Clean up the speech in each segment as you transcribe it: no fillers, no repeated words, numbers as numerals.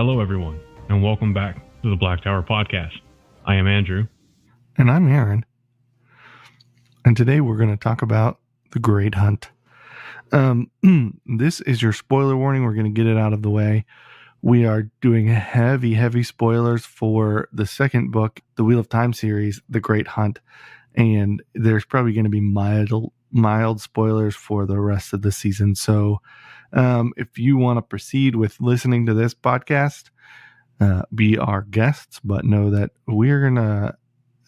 Hello, everyone, and welcome back to the Black Tower Podcast. I am Andrew. And I'm Aaron. And today we're going to talk about The Great Hunt. This is your spoiler warning. We're going to get it out of the way. We are doing heavy spoilers for the second book, the Wheel of Time series, The Great Hunt. And there's probably going to be mild spoilers for the rest of the season. So if you want to proceed with listening to this podcast, be our guests, but know that we're not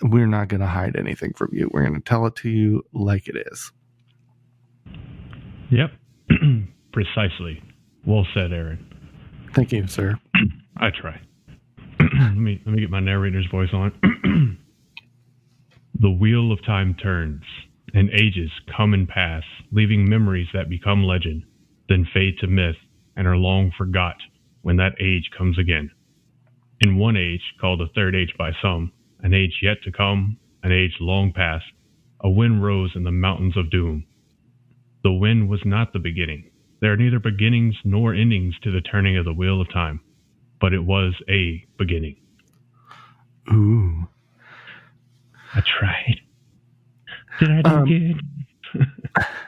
going to hide anything from you. We're going to tell it to you like it is. Yep. Precisely. Well said, Aaron. Thank you, sir. I try. let me get my narrator's voice on. The wheel of time turns, and ages come and pass, leaving memories that become legend, then fade to myth and are long forgot when that age comes again. In one age, called the third age by some, an age yet to come, an age long past, a wind rose in the mountains of doom. The wind was not the beginning. There are neither beginnings nor endings to the turning of the wheel of time, but it was a beginning. Ooh. I tried. Did I do good?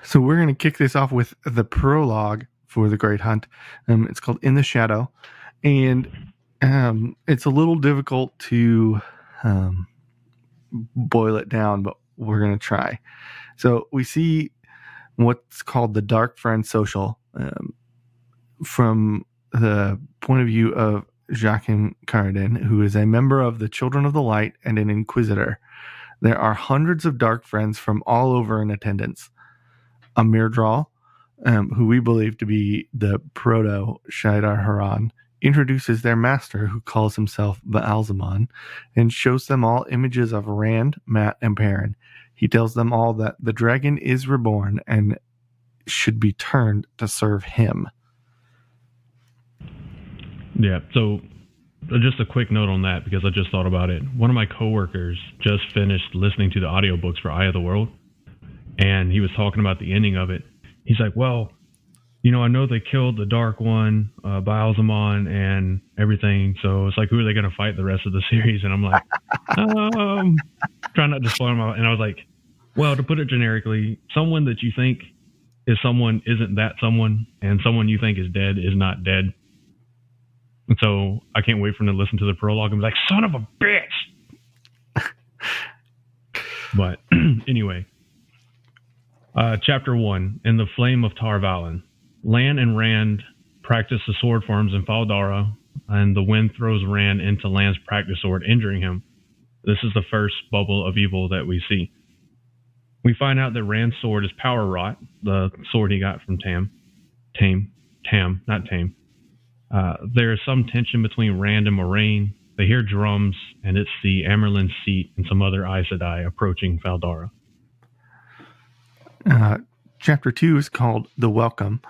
So we're going to kick this off with the prologue for The Great Hunt. It's called In the Shadow, and it's a little difficult to boil it down, but we're going to try. So we see what's called the Dark Friend Social from the point of view of Joachim Carradine, who is a member of the Children of the Light and an Inquisitor. There are hundreds of Dark Friends from all over in attendance. A Myrddraal, who we believe to be the proto-Shaidar Haran, introduces their master, who calls himself Baalzamon, and shows them all images of Rand, Mat, and Perrin. He tells them all that the dragon is reborn and should be turned to serve him. Yeah, so just a quick note on that, because I just thought about it. One of my coworkers just finished listening to the audiobooks for Eye of the World, and he was talking about the ending of it. He's like, well, you know, I know they killed the Dark One, Baalzamon, and everything, so it's like, who are they going to fight the rest of the series? And I'm like, trying not to spoil them out. And I was like, well, to put it generically, someone that you think is someone isn't that someone, and someone you think is dead is not dead. And so I can't wait for him to listen to the prologue and be like, son of a bitch! But anyway, Chapter 1, In the Flame of Tar Valon. Lan and Rand practice the sword forms in Faldara, and the wind throws Rand into Lan's practice sword, injuring him. This is the first bubble of evil that we see. We find out that Rand's sword is power wrought, the sword he got from Tam. There is some tension between Rand and Moraine. They hear drums, and it's the Amyrlin Seat and some other Aes Sedai approaching Faldara. Chapter 2 is called The Welcome.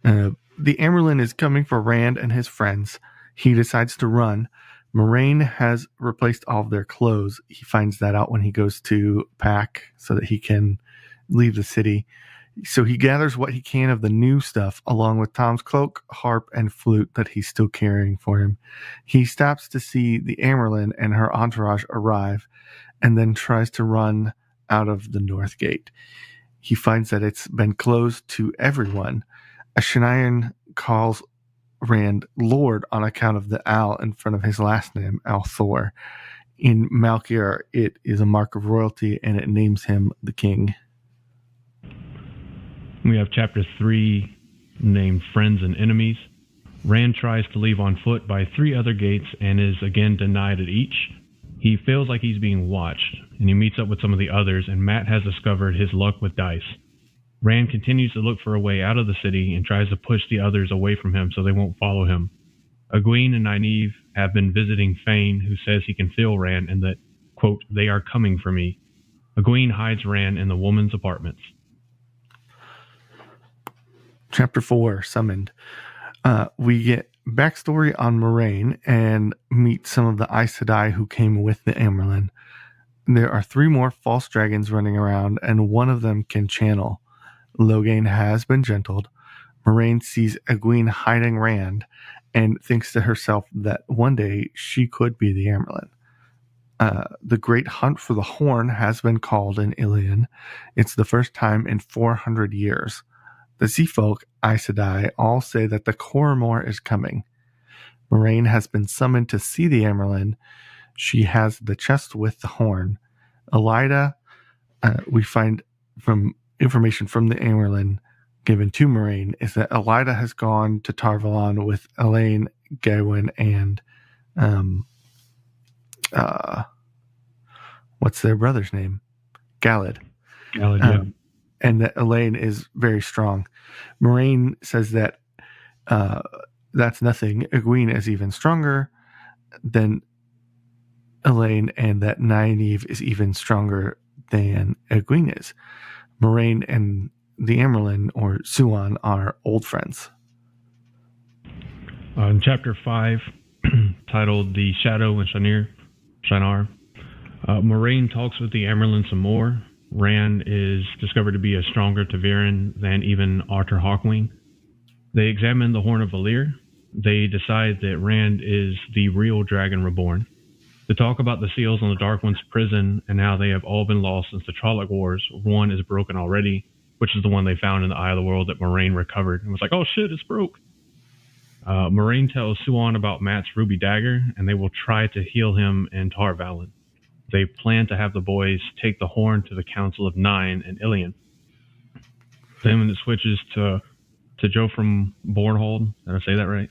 The Amyrlin is coming for Rand and his friends. He decides to run. Moraine has replaced all of their clothes. He finds that out when he goes to pack so that he can leave the city. So he gathers what he can of the new stuff, along with Tom's cloak, harp, and flute that he's still carrying for him. He stops to see the Amyrlin and her entourage arrive, and then tries to run out of the North Gate. He finds that it's been closed to everyone. A Shanian calls Rand Lord on account of the Al in front of his last name, Althor. In Malkier, it is a mark of royalty, and it names him the king. We have Chapter 3, named Friends and Enemies. Rand tries to leave on foot by 3 other gates and is again denied at each. He feels like he's being watched, and he meets up with some of the others, and Mat has discovered his luck with dice. Rand continues to look for a way out of the city and tries to push the others away from him so they won't follow him. Egwene and Nynaeve have been visiting Fane, who says he can feel Rand and that, quote, they are coming for me. Egwene hides Rand in the woman's apartments. Chapter 4, Summoned. We get backstory on Moraine and meet some of the Aes Sedai who came with the Amyrlin. There are 3 more false dragons running around, and one of them can channel. Logain has been gentled. Moraine sees Egwene hiding Rand, and thinks to herself that one day she could be the Amerlin. The great hunt for the horn has been called in Ilion. It's the first time in 400 years. The sea folk, Aes Sedai, all say that the Cormor is coming. Moraine has been summoned to see the Amerlin. She has the chest with the horn. Elida, we find from information from the Amerlin given to Moraine, is that Elida has gone to Tar-Valon with Elaine, Gawain, and what's their brother's name? Galad. Yeah. And that Elaine is very strong. Moraine says that that's nothing. Egwene is even stronger than Elaine, and that Nynaeve is even stronger than Egwene is. Moraine and the Amerlin, or Suan, are old friends. In Chapter 5, titled The Shadow and Shinar, Moraine talks with the Amerlin some more. Rand is discovered to be a stronger Ta'veren than even Arthur Hawkwing. They examine the Horn of Valyr. They decide that Rand is the real Dragon Reborn. They talk about the seals on the Dark One's prison and how they have all been lost since the Trolloc Wars. One is broken already, which is the one they found in the Eye of the World that Moraine recovered and was like, oh shit, it's broke. Moraine tells Suan about Mat's ruby dagger, and they will try to heal him in Tar-Valon. They plan to have the boys take the horn to the Council of Nine in Ilion. Then it switches to Jofram Bornhold. Did I say that right?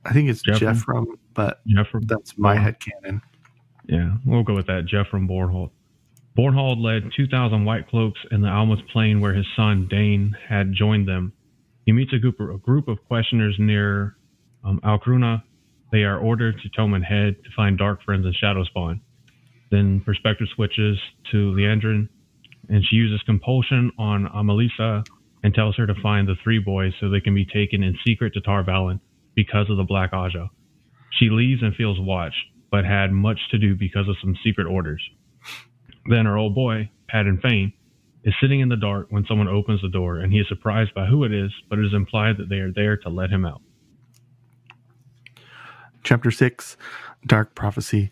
I think it's Jeffram, but that's my headcanon. Yeah, we'll go with that. Jeffram Bornhold. Bornhold led 2,000 White Cloaks in the Alma's Plain where his son Dane had joined them. He meets a group of questioners near Alcruna. They are ordered to Toman Head to find Dark Friends and Shadowspawn. Then perspective switches to Liandrin, and she uses compulsion on Amalisa and tells her to find the three boys so they can be taken in secret to Tar-Valon because of the Black Aja. She leaves and feels watched, but had much to do because of some secret orders. Then her old boy, Padden Fane, is sitting in the dark when someone opens the door, and he is surprised by who it is, but it is implied that they are there to let him out. Chapter 6, Dark Prophecy.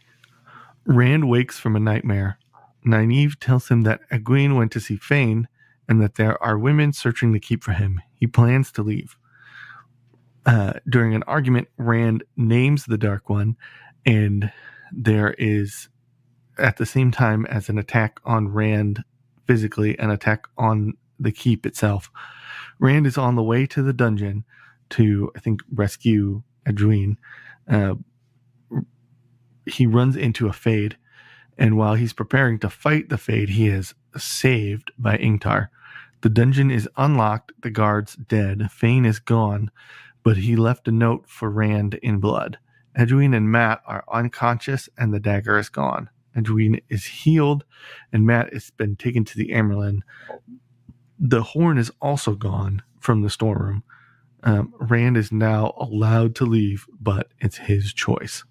Rand wakes from a nightmare. Nynaeve tells him that Egwene went to see Fane, and that there are women searching the keep for him. He plans to leave. During an argument, Rand names the Dark One, and there is, at the same time as an attack on Rand physically, an attack on the keep itself. Rand is on the way to the dungeon to, I think, rescue Egwene. He runs into a Fade, and while he's preparing to fight the Fade, he is saved by Ingtar. The dungeon is unlocked, the guard's dead, Fane is gone, but he left a note for Rand in blood. Egwene and Mat are unconscious, and the dagger is gone. Egwene is healed, and Mat has been taken to the Amerlin. The horn is also gone from the storeroom. Rand is now allowed to leave, but it's his choice.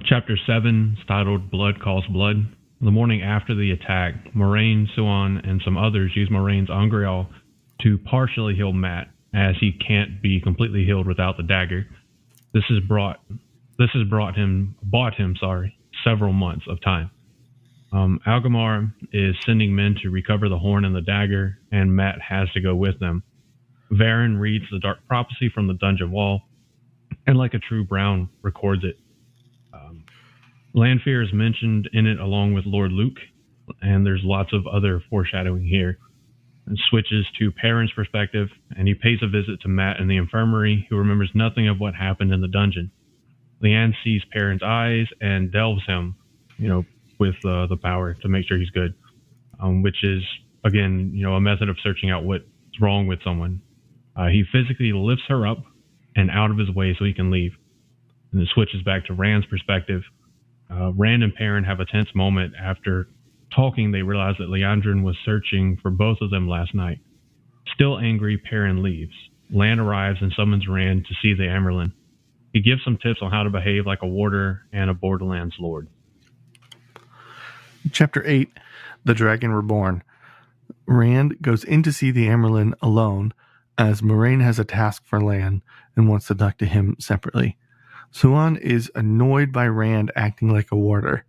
Chapter 7 is titled Blood Calls Blood. The morning after the attack, Moraine, Suan, and some others use Moraine's Angreal to partially heal Mat, as he can't be completely healed without the dagger. This has bought him several months of time. Algamar is sending men to recover the horn and the dagger, and Mat has to go with them. Varen reads the Dark Prophecy from the dungeon wall, and like a true Brown, records it. Lanfear is mentioned in it along with Lord Luke, and there's lots of other foreshadowing here. It switches to Perrin's perspective, and he pays a visit to Mat in the infirmary, who remembers nothing of what happened in the dungeon. Leanne sees Perrin's eyes and delves him, with the power to make sure he's good, which is, again, a method of searching out what's wrong with someone. He physically lifts her up and out of his way so he can leave. And it switches back to Rand's perspective. Rand and Perrin have a tense moment. After talking, they realize that Liandrin was searching for both of them last night. Still angry, Perrin leaves. Lan arrives and summons Rand to see the Amerlin. He gives some tips on how to behave like a warder and a Borderlands lord. Chapter 8, The Dragon Reborn. Rand goes in to see the Amerlin alone. as Moraine has a task for Lan and wants to talk to him separately. Suan is annoyed by Rand acting like a warder.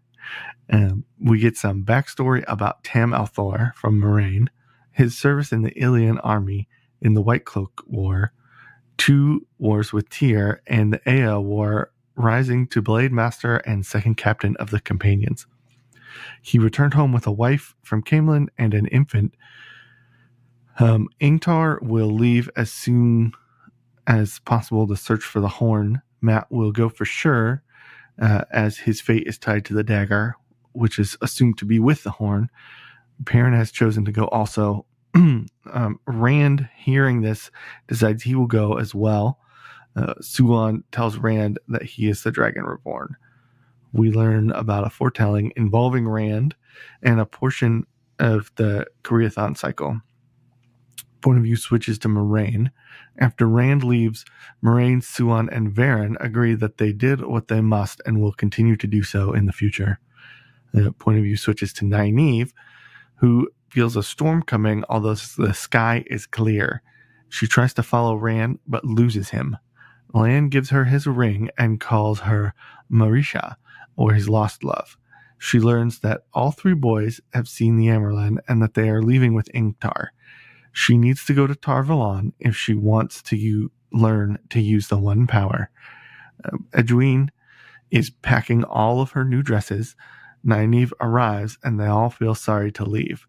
We get some backstory about Tam Althor from Moraine, his service in the Ilian army in the White Cloak War, 2 wars with Tyr, and the Ea War, rising to Blade Master and second captain of the Companions. He returned home with a wife from Camelin and an infant. Ingtar will leave as soon as possible to search for the horn. Mat will go for sure, as his fate is tied to the dagger, which is assumed to be with the horn. Perrin has chosen to go also. Rand, hearing this, decides he will go as well. Suan tells Rand that he is the Dragon Reborn. We learn about a foretelling involving Rand and a portion of the Koreathon cycle. Point of view switches to Moraine. After Rand leaves, Moraine, Suan, and Varen agree that they did what they must and will continue to do so in the future. The point of view switches to Nynaeve, who feels a storm coming, although the sky is clear. She tries to follow Rand, but loses him. Lan gives her his ring and calls her Marisha, or his lost love. She learns that all 3 boys have seen the Amyrlin and that they are leaving with Ingtar. She needs to go to Tar Valon if she wants to learn to use the One Power. Edwin is packing all of her new dresses. Nynaeve arrives, and they all feel sorry to leave.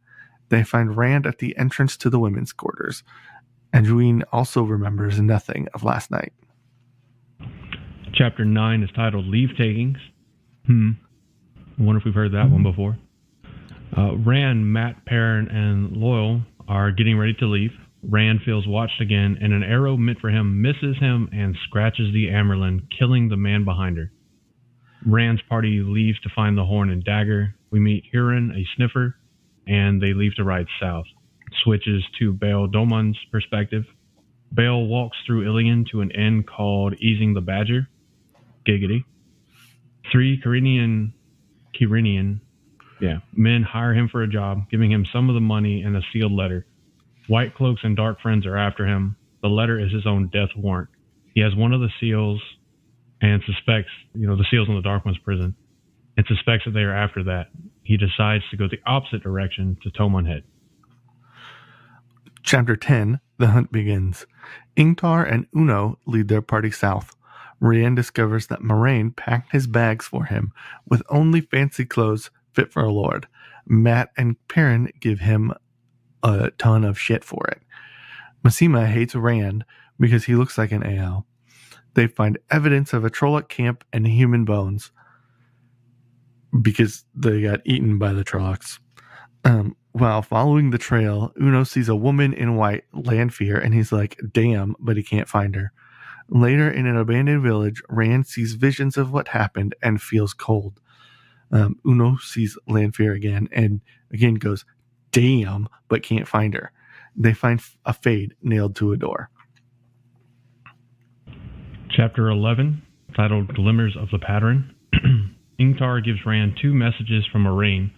They find Rand at the entrance to the women's quarters. Edwin also remembers nothing of last night. Chapter 9 is titled Leave Takings. I wonder if we've heard that one before. Rand, Mat, Perrin, and Loyal are getting ready to leave. Rand feels watched again, and an arrow meant for him misses him and scratches the Amyrlin, killing the man behind her. Rand's party leaves to find the horn and dagger. We meet Huron, a sniffer, and they leave to ride south. Switches to Bael Domon's perspective. Bael walks through Ilion to an inn called Easing the Badger. Giggity. 3 Kyrenian men hire him for a job, giving him some of the money and a sealed letter. White Cloaks and Dark Friends are after him. The letter is his own death warrant. He has one of the seals and suspects, the seals in the Dark One's prison, and suspects that they are after that. He decides to go the opposite direction to Tomon Head. Chapter 10, The Hunt begins. Ingtar and Uno lead their party south. Rand discovers that Moraine packed his bags for him with only fancy clothes fit for a lord. Mat and Perrin give him a ton of shit for it. Massima hates Rand because he looks like an AL. They find evidence of a Trolloc camp and human bones because they got eaten by the Trollocs. While following the trail, Uno sees a woman in white, Lanfear, and he's like, damn, but he can't find her. Later, in an abandoned village, Rand sees visions of what happened and feels cold. Uno sees Lanfear again and again goes, damn, but can't find her. They find a fade nailed to a door. Chapter 11, titled Glimmers of the Pattern. Ingtar gives Rand 2 messages from Moraine.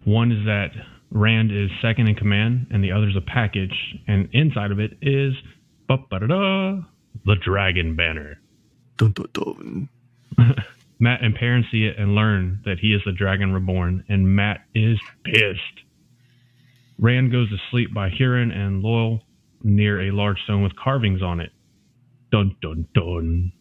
One is that Rand is second in command, and the other is a package, and inside of it is the Dragon Banner. Dun, dun, dun. Mat and Perrin see it and learn that he is the Dragon Reborn, and Mat is pissed. Rand goes to sleep by Huron and Loyal near a large stone with carvings on it. Dun dun dun.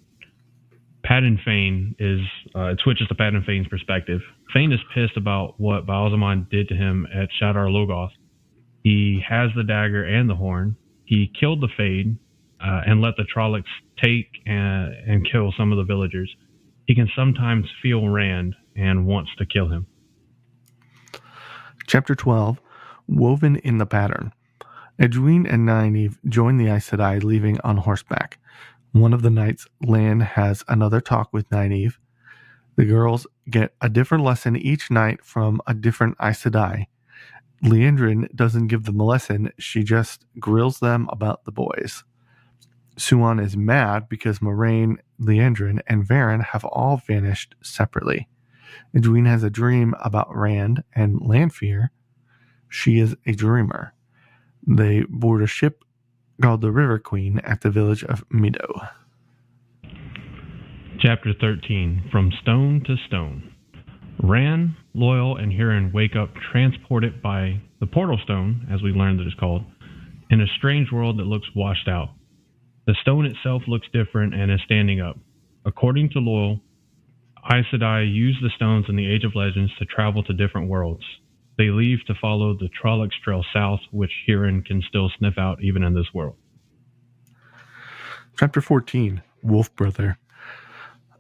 Padan Fain it switches to Padan Fain's perspective. Fain is pissed about what Baalzamon did to him at Shadar Logoth. He has the dagger and the horn. He killed the Fade and let the Trollocs take and kill some of the villagers. He can sometimes feel Rand and wants to kill him. Chapter 12, Woven in the Pattern. Edwin and Nynaeve join the Aes Sedai, leaving on horseback. One of the nights, Lan has another talk with Nynaeve. The girls get a different lesson each night from a different Aes Sedai. Liandrin doesn't give them a lesson, she just grills them about the boys. Suan is mad because Moraine, Liandrin, and Varen have all vanished separately. Edwin has a dream about Rand and Lanfear. She is a dreamer. They board a ship called the River Queen at the village of Meadow. Chapter 13, From Stone to Stone. Rand, Loyal, and Huron wake up transported by the portal stone, as we learned that it's called, in a strange world that looks washed out. The stone itself looks different and is standing up. According to Loyal, Aes Sedai used the stones in the Age of Legends to travel to different worlds. They leave to follow the Trollocs Trail south, which Huron can still sniff out even in this world. Chapter 14, Wolf Brother.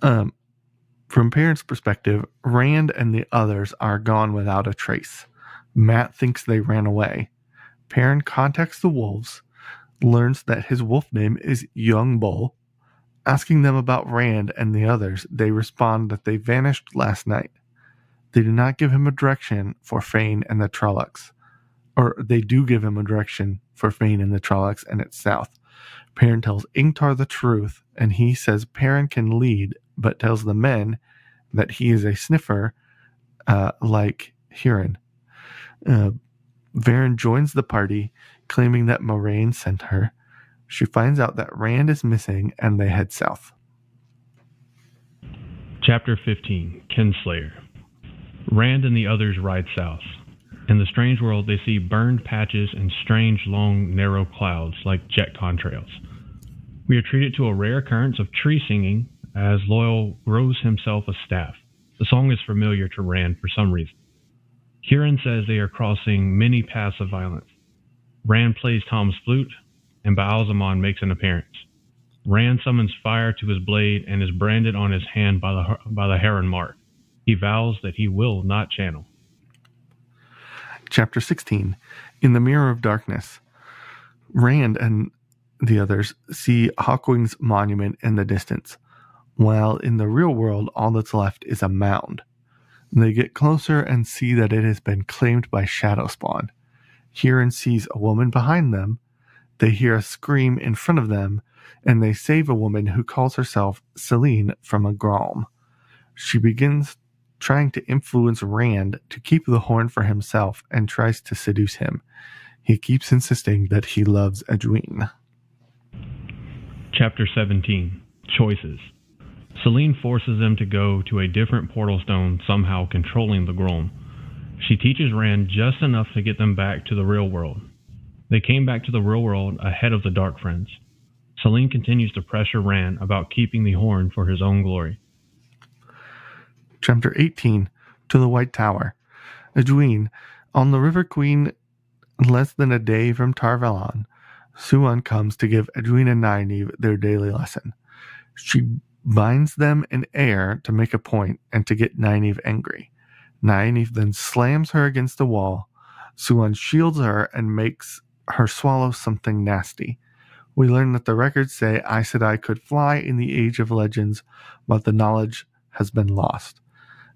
From Perrin's perspective, Rand and the others are gone without a trace. Mat thinks they ran away. Perrin contacts the wolves, learns that his wolf name is Young Bull. Asking them about Rand and the others, they respond that they vanished last night. They do not give him a direction for Fane and the Trollocs. Or they do give him a direction for Fane and the Trollocs, and it's south. Perrin tells Ingtar the truth, and he says Perrin can lead, but tells the men that he is a sniffer like Huron. Varen joins the party, claiming that Moraine sent her. She finds out that Rand is missing, and they head south. Chapter 15, Kinslayer. Rand and the others ride south. In the strange world, they see burned patches and strange, long, narrow clouds like jet contrails. We are treated to a rare occurrence of tree singing as Loyal grows himself a staff. The song is familiar to Rand for some reason. Huron says they are crossing many paths of violence. Rand plays Tom's flute, and Baalzamon makes an appearance. Rand summons fire to his blade and is branded on his hand by the Heron mark. He vows that he will not channel. Chapter 16, In the Mirror of Darkness. Rand and the others see Hawkwing's monument in the distance, while in the real world all that's left is a mound. They get closer and see that it has been claimed by Shadowspawn. Huron sees a woman behind them. They hear a scream in front of them, and they save a woman who calls herself Celine from a Gralm. She begins trying to influence Rand to keep the horn for himself and tries to seduce him. He keeps insisting that he loves Edwine. Chapter 17, Choices. Celine forces them to go to a different portal stone, somehow controlling the Grolm. She teaches Rand just enough to get them back to the real world. They came back to the real world ahead of the Dark Friends. Celine continues to pressure Rand about keeping the horn for his own glory. Chapter 18, To the White Tower. Edwine, on the River Queen, less than a day from Tar Valon, Suan comes to give Edwine and Nynaeve their daily lesson. She binds them in air to make a point and to get Nynaeve angry. Nynaeve then slams her against the wall. Suan shields her and makes her swallow something nasty. We learn that the records say Aes Sedai could fly in the Age of Legends, but the knowledge has been lost.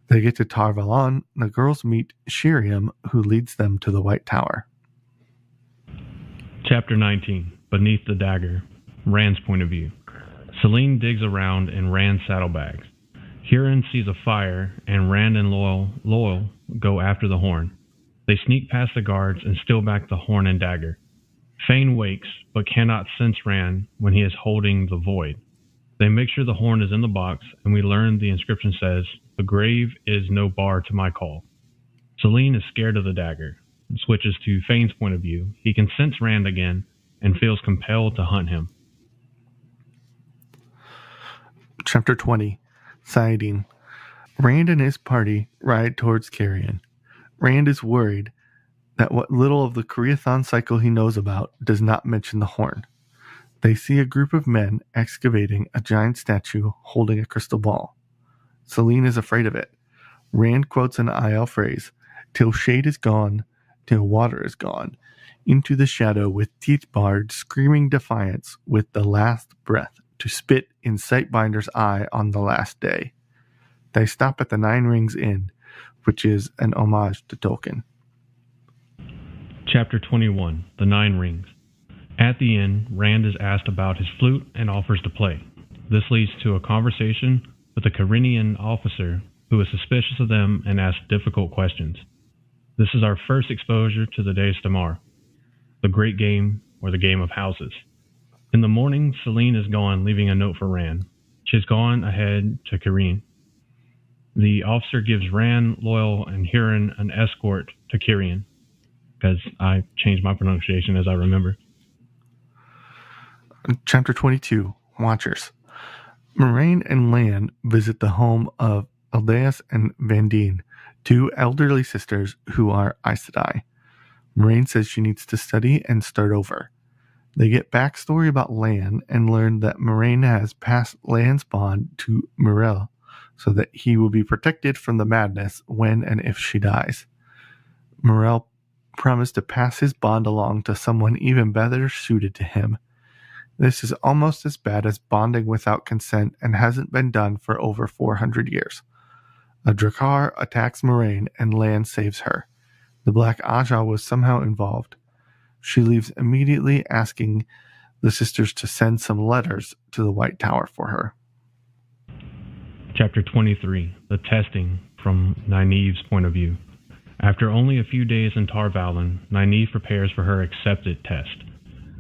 They get to Tar Valon. The girls meet Shiriam, who leads them to the White Tower. Chapter 19, Beneath the Dagger. Rand's point of view. Celine digs around in Rand's saddlebags. Huron sees a fire, and Rand and Loyal go after the horn. They sneak past the guards and steal back the horn and dagger. Fane wakes, but cannot sense Rand when he is holding the void. They make sure the horn is in the box, and we learn the inscription says, "The grave is no bar to my call." Celine is scared of the dagger and switches to Fane's point of view. He can sense Rand again and feels compelled to hunt him. Chapter 20, Saidin. Rand and his party ride towards Carrion. Rand is worried that what little of the Koreathon cycle he knows about does not mention the horn. They see a group of men excavating a giant statue holding a crystal ball. Celine is afraid of it. Rand quotes an Aiel phrase, "Till shade is gone, till water is gone, into the shadow with teeth barred, screaming defiance with the last breath to spit in Sightbinder's eye on the last day." They stop at the Nine Rings Inn, which is an homage to Tolkien. Chapter 21, The Nine Rings. At the inn, Rand is asked about his flute and offers to play. This leads to a conversation with a Carinian officer who is suspicious of them and asks difficult questions. This is our first exposure to the Days Damar, the great game or the game of houses. In the morning, Celine is gone, leaving a note for Rand. She's gone ahead to Kirin. The officer gives Rand, Loyal, and Huron an escort to Kirin, because I changed my pronunciation as I remember. Chapter 22, Watchers. Moraine and Lan visit the home of Aldeas and Vandine, two elderly sisters who are Aes Sedai. Moraine says she needs to study and start over. They get backstory about Lan and learn that Moraine has passed Lan's bond to Myrelle so that he will be protected from the madness when and if she dies. Myrelle promised to pass his bond along to someone even better suited to him. This is almost as bad as bonding without consent and hasn't been done for over 400 years. A Drakkar attacks Moraine and Lan saves her. The Black Aja was somehow involved. She leaves immediately, asking the sisters to send some letters to the White Tower for her. Chapter 23, The Testing from Nynaeve's Point of View. After only a few days in Tar Valon, Nynaeve prepares for her accepted test.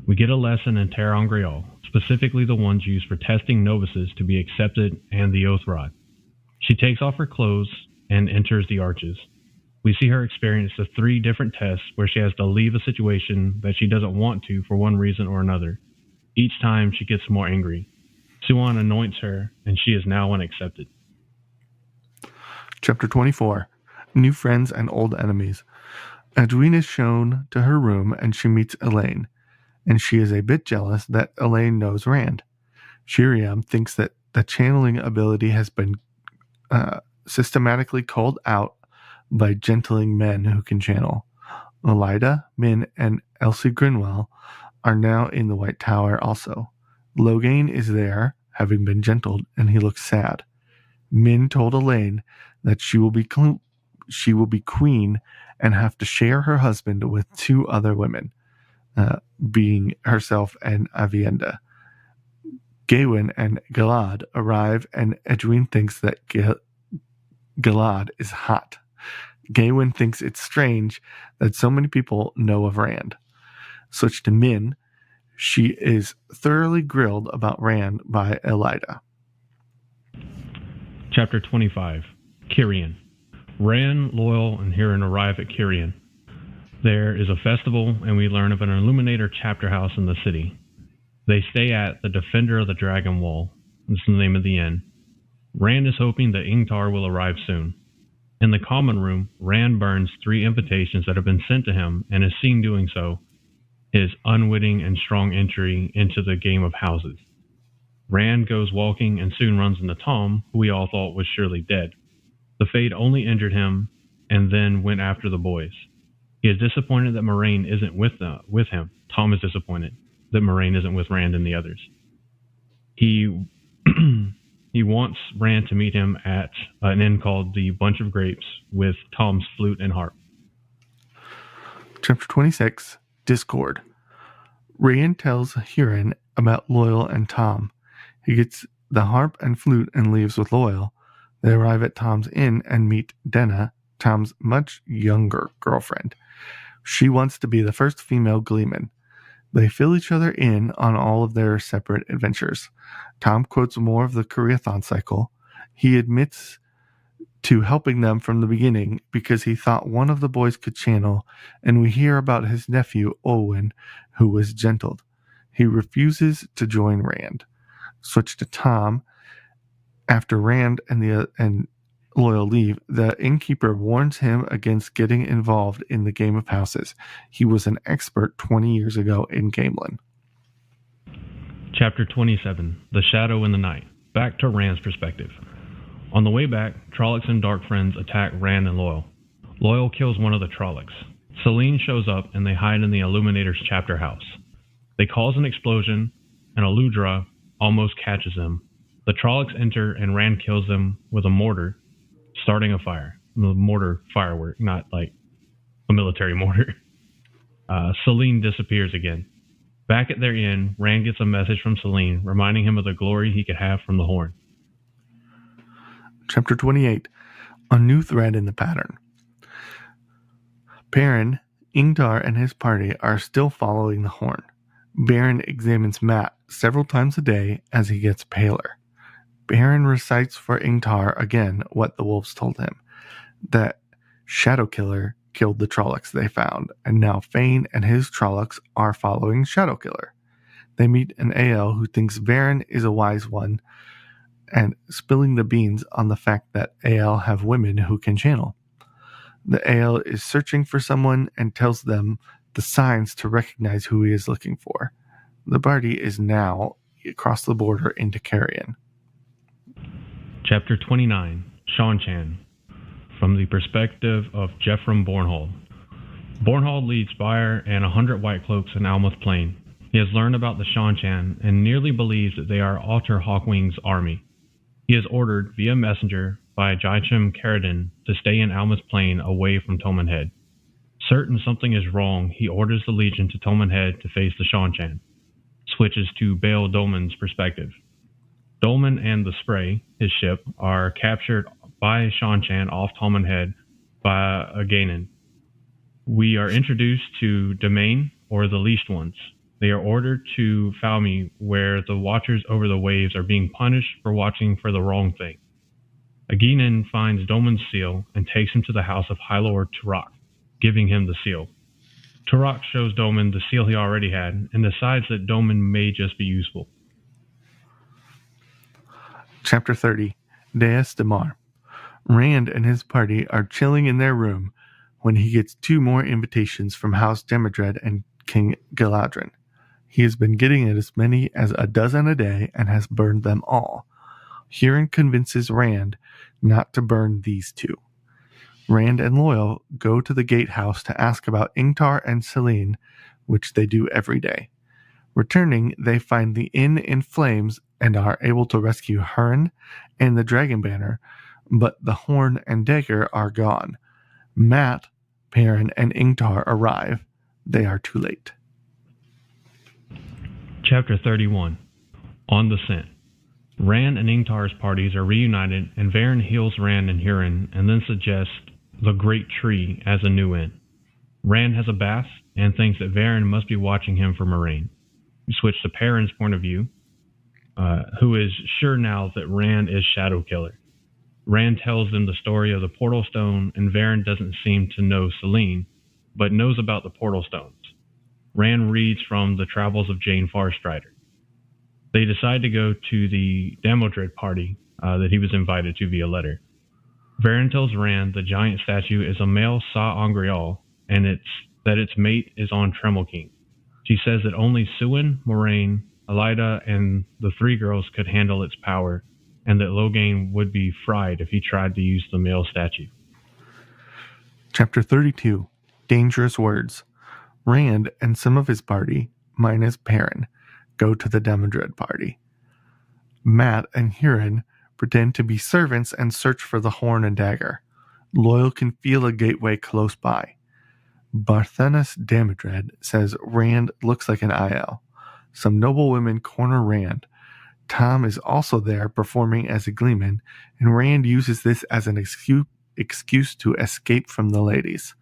We get a lesson in Terra Angreal, specifically the ones used for testing novices to be accepted and the Oath Rod. She takes off her clothes and enters the arches. We see her experience the 3 different tests where she has to leave a situation that she doesn't want to for one reason or another. Each time she gets more angry. Siuan anoints her, and she is now unaccepted. Chapter 24, New Friends and Old Enemies. Edwina is shown to her room and she meets Elaine, and she is a bit jealous that Elaine knows Rand. Shiriam thinks that the channeling ability has been systematically called out by gentling men who can channel. Elida, Min, and Elsie Grinwell are now in the White Tower also. Logain is there, having been gentled, and he looks sad. Min told Elaine that she will be queen and have to share her husband with 2 other women, being herself and Avienda. Gawain and Galad arrive, and Edwin thinks that Galad is hot. Gawain thinks it's strange that so many people know of Rand. Switch to Min. She is thoroughly grilled about Rand by Elida. Chapter 25, Kirian. Rand, Loyal, and Huron arrive at Kirian. There is a festival, and we learn of an Illuminator chapter house in the city. They stay at the Defender of the Dragon Wall. This is the name of the inn. Rand is hoping that Ingtar will arrive soon. In the common room, Rand burns 3 invitations that have been sent to him and is seen doing so, his unwitting and strong entry into the game of houses. Rand goes walking and soon runs into Tom, who we all thought was surely dead. The Fade only injured him and then went after the boys. He is disappointed that Moraine isn't with him. Tom is disappointed that Moraine isn't with Rand and the others. He wants Rand to meet him at an inn called the Bunch of Grapes with Tom's flute and harp. Chapter 26, Discord. Rand tells Huron about Loyal and Tom. He gets the harp and flute and leaves with Loyal. They arrive at Tom's inn and meet Denna, Tom's much younger girlfriend. She wants to be the first female Gleeman. They fill each other in on all of their separate adventures. Tom quotes more of the Koreathon cycle. He admits to helping them from the beginning because he thought one of the boys could channel, and we hear about his nephew, Olwen, who was gentled. He refuses to join Rand. Switch to Tom. After Rand and Loyal leave, the innkeeper warns him against getting involved in the game of houses. He was an expert 20 years ago in Gamelin. Chapter 27, The Shadow in the Night. Back to Rand's perspective. On the way back, Trollocs and Dark Friends attack Rand and Loyal. Loyal kills one of the Trollocs. Celine shows up and they hide in the Illuminator's chapter house. They cause an explosion, and Aludra almost catches them. The Trollocs enter and Rand kills them with a mortar, starting a fire. The mortar firework, not like a military mortar. Celine disappears again. Back at their inn, Rand gets a message from Celine reminding him of the glory he could have from the horn. Chapter 28, A New Thread in the Pattern. Perrin, Ingtar, and his party are still following the horn. Baron examines Matt several times a day as he gets paler. Baron recites for Ingtar again what the wolves told him, that Shadow Killer killed the Trollocs they found, and now Fane and his Trollocs are following Shadow Killer. They meet an AL who thinks Baron is a wise one and spilling the beans on the fact that AL have women who can channel. The AL is searching for someone and tells them the signs to recognize who he is looking for. The party is now across the border into Carrion. Chapter 29, Shanchan, from the perspective of Jeffrem Bornhold. Bornhold leads Bayer and 100 White Cloaks in Almuth Plain. He has learned about the Shanchan and nearly believes that they are Alter Hawkwing's army. He is ordered via messenger by Jaichim Caradin to stay in Almuth Plain away from Toman Head. Certain something is wrong, he orders the Legion to Toman Head to face the Shanchan. Switches to Bail Dolman's perspective. Dolman and the Spray, his ship, are captured by Shanchan off Toman Head by a Ganon. We are introduced to Demise, or the Least Ones. They are ordered to Falme, where the Watchers over the waves are being punished for watching for the wrong thing. Aginin finds Dolman's seal and takes him to the house of High Lord Turok, giving him the seal. Turok shows Dolman the seal he already had and decides that Dolman may just be useful. Chapter 30, Deus Damar. Rand and his party are chilling in their room when he gets 2 more invitations from House Demodred and King Galadrin. He has been getting as many as a dozen a day and has burned them all. Huron convinces Rand not to burn these 2. Rand and Loyal go to the gatehouse to ask about Ingtar and Selene, which they do every day. Returning, they find the inn in flames and are able to rescue Huron and the Dragon Banner, but the horn and dagger are gone. Matt, Perrin, and Ingtar arrive. They are too late. Chapter 31, On the Scent. Rand and Ingtar's parties are reunited, and Varen heals Rand and Huron, and then suggests the Great Tree as a new inn. Rand has a bath, and thinks that Varen must be watching him for Moraine. We switch to Perrin's point of view, who is sure now that Rand is Shadow Killer. Rand tells them the story of the Portal Stone, and Varen doesn't seem to know Selene, but knows about the Portal Stones. Rand reads from the Travels of Jane Farstrider. They decide to go to the Damodred party that he was invited to via letter. Varen tells Rand the giant statue is a male Sa-Angreal, and that its mate is on Tremelking. She says that only Suin, Moraine, Elida, and the 3 girls could handle its power, and that Logain would be fried if he tried to use the male statue. Chapter 32, Dangerous Words. Rand and some of his party, minus Perrin, go to the Demodred party. Matt and Huron pretend to be servants and search for the horn and dagger. Loyal can feel a gateway close by. Barthenas Demodred says Rand looks like an IL. Some noble women corner Rand. Tom is also there performing as a gleeman, and Rand uses this as an excuse to escape from the ladies.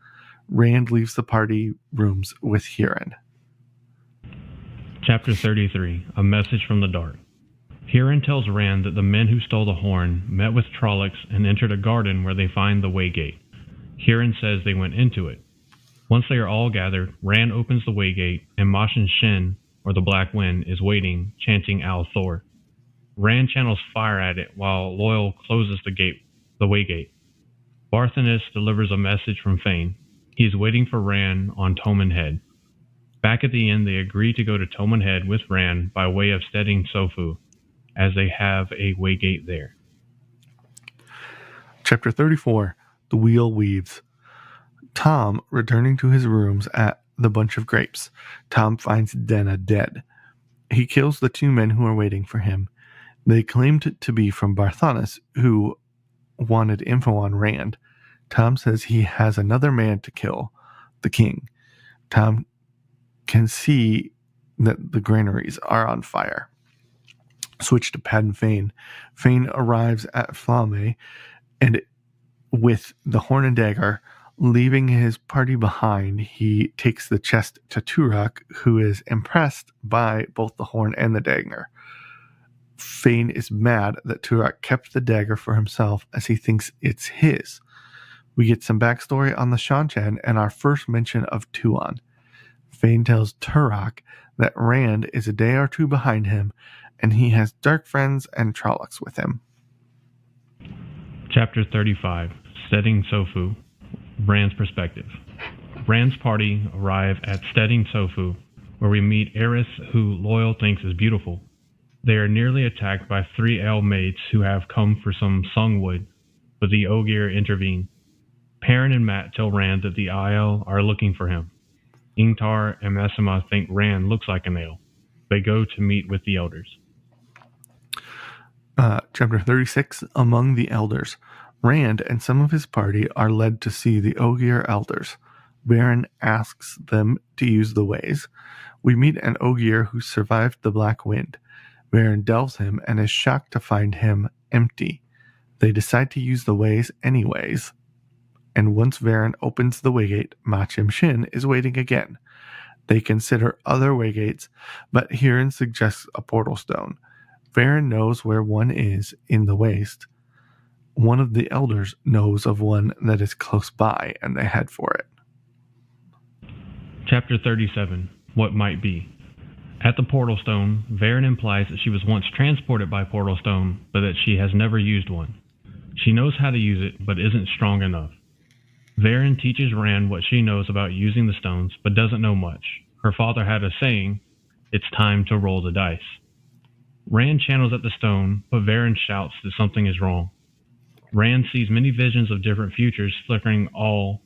Rand leaves the party rooms with Huron. Chapter 33, A Message from the Dark. Huron tells Rand that the men who stole the horn met with Trollocs and entered a garden where they find the Waygate. Huron says they went into it. Once they are all gathered, Rand opens the Waygate, and Mashin Shin, or the Black Wind, is waiting, chanting Al Thor. Rand channels fire at it while Loyal closes the Waygate. Barthenas delivers a message from Fane. He is waiting for Rand on Toman Head. Back at the inn, they agree to go to Toman Head with Rand by way of Stedding Sofu, as they have a Waygate there. Chapter 34, The Wheel Weaves. Tom, returning to his rooms at the Bunch of Grapes, Tom finds Denna dead. He kills the 2 men who are waiting for him. They claimed to be from Barthenas, who wanted info on Rand. Tom says he has another man to kill, the king. Tom can see that the granaries are on fire. Switch to Pad and Fane. Fane arrives at Falme, and with the horn and dagger, Leaving his party behind, he takes the chest to Turok, who is impressed by both the horn and the dagger. Fane is mad that Turok kept the dagger for himself as he thinks it's his. We get some backstory on the Shanchan and our first mention of Tuon. Fane tells Turok that Rand is a day or two behind him, and he has dark friends and Trollocs with him. Chapter 35, Steading Sofu, Bran's Perspective. Bran's party arrive at Steading Sofu, where we meet Eris, who Loyal thinks is beautiful. They are nearly attacked by 3 ale mates who have come for some sungwood, but the Ogier intervene. Perrin and Mat tell Rand that the Aiel are looking for him. Ingtar and Massima think Rand looks like an ale. They go to meet with the elders. Chapter 36, Among the Elders. Rand and some of his party are led to see the Ogier elders. Baron asks them to use the ways. We meet an Ogier who survived the Black Wind. Baron delves him and is shocked to find him empty. They decide to use the ways anyways. And once Varen opens the waygate, Machim Shin is waiting again. They consider other waygates, but Huron suggests a portal stone. Varen knows where one is in the waste. One of the elders knows of one that is close by, and they head for it. Chapter 37, What Might Be. At the portal stone, Varen implies that she was once transported by portal stone, but that she has never used one. She knows how to use it, but isn't strong enough. Varen teaches Rand what she knows about using the stones, but doesn't know much. Her father had a saying, "It's time to roll the dice." Rand channels at the stone, but Varen shouts that something is wrong. Rand sees many visions of different futures flickering, all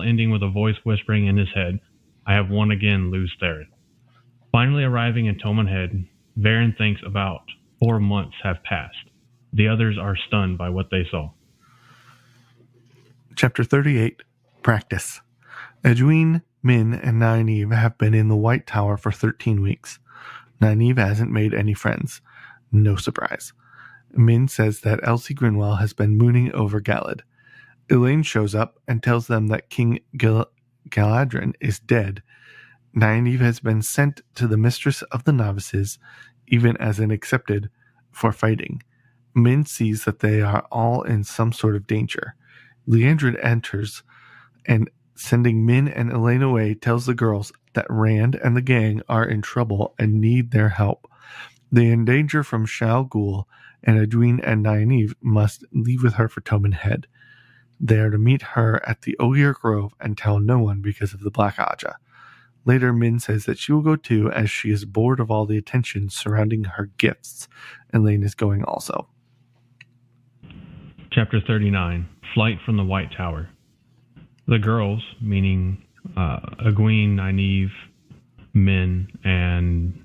ending with a voice whispering in his head, "I have won again, Lews Therin." Finally arriving in Tommen Head, Varen thinks about 4 months have passed. The others are stunned by what they saw. Chapter 38, Practice. Edwin, Min, and Nynaeve have been in the White Tower for 13 weeks. Nynaeve hasn't made any friends. No surprise. Min says that Elsie Grinwell has been mooning over Galad. Elaine shows up and tells them that King Galadrin is dead. Nynaeve has been sent to the Mistress of the Novices, even as an accepted, for fighting. Min sees that they are all in some sort of danger. Liandrin enters and, sending Min and Elaine away, tells the girls that Rand and the gang are in trouble and need their help. They endanger from Shao Ghul, and Edwin and Nynaeve must leave with her for Tommen Head. They are to meet her at the Ogier Grove and tell no one because of the Black Aja. Later, Min says that she will go too, as she is bored of all the attention surrounding her gifts. Elaine is going also. Chapter 39, Flight from the White Tower. The girls, meaning Egwene, Nynaeve, Min, and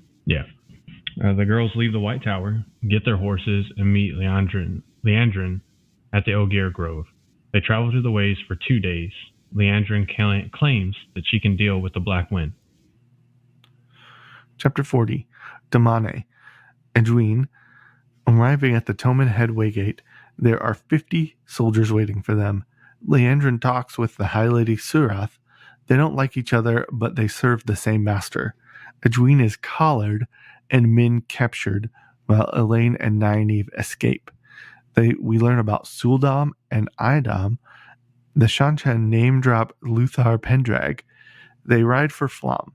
the girls leave the White Tower, get their horses, and meet Liandrin at the Ogier Grove. They travel through the ways for 2 days. Liandrin claims that she can deal with the Black Wind. Chapter 40, Damane. Edwin, arriving at the Tommen Head Waygate, there are 50 soldiers waiting for them. Liandrin talks with the High Lady Surath. They don't like each other, but they serve the same master. Edwin is collared and Min captured, while Elaine and Nynaeve escape. We learn about Suldam and Idam. The Shanchan name drop Luthar Pendrag. They ride for Flam.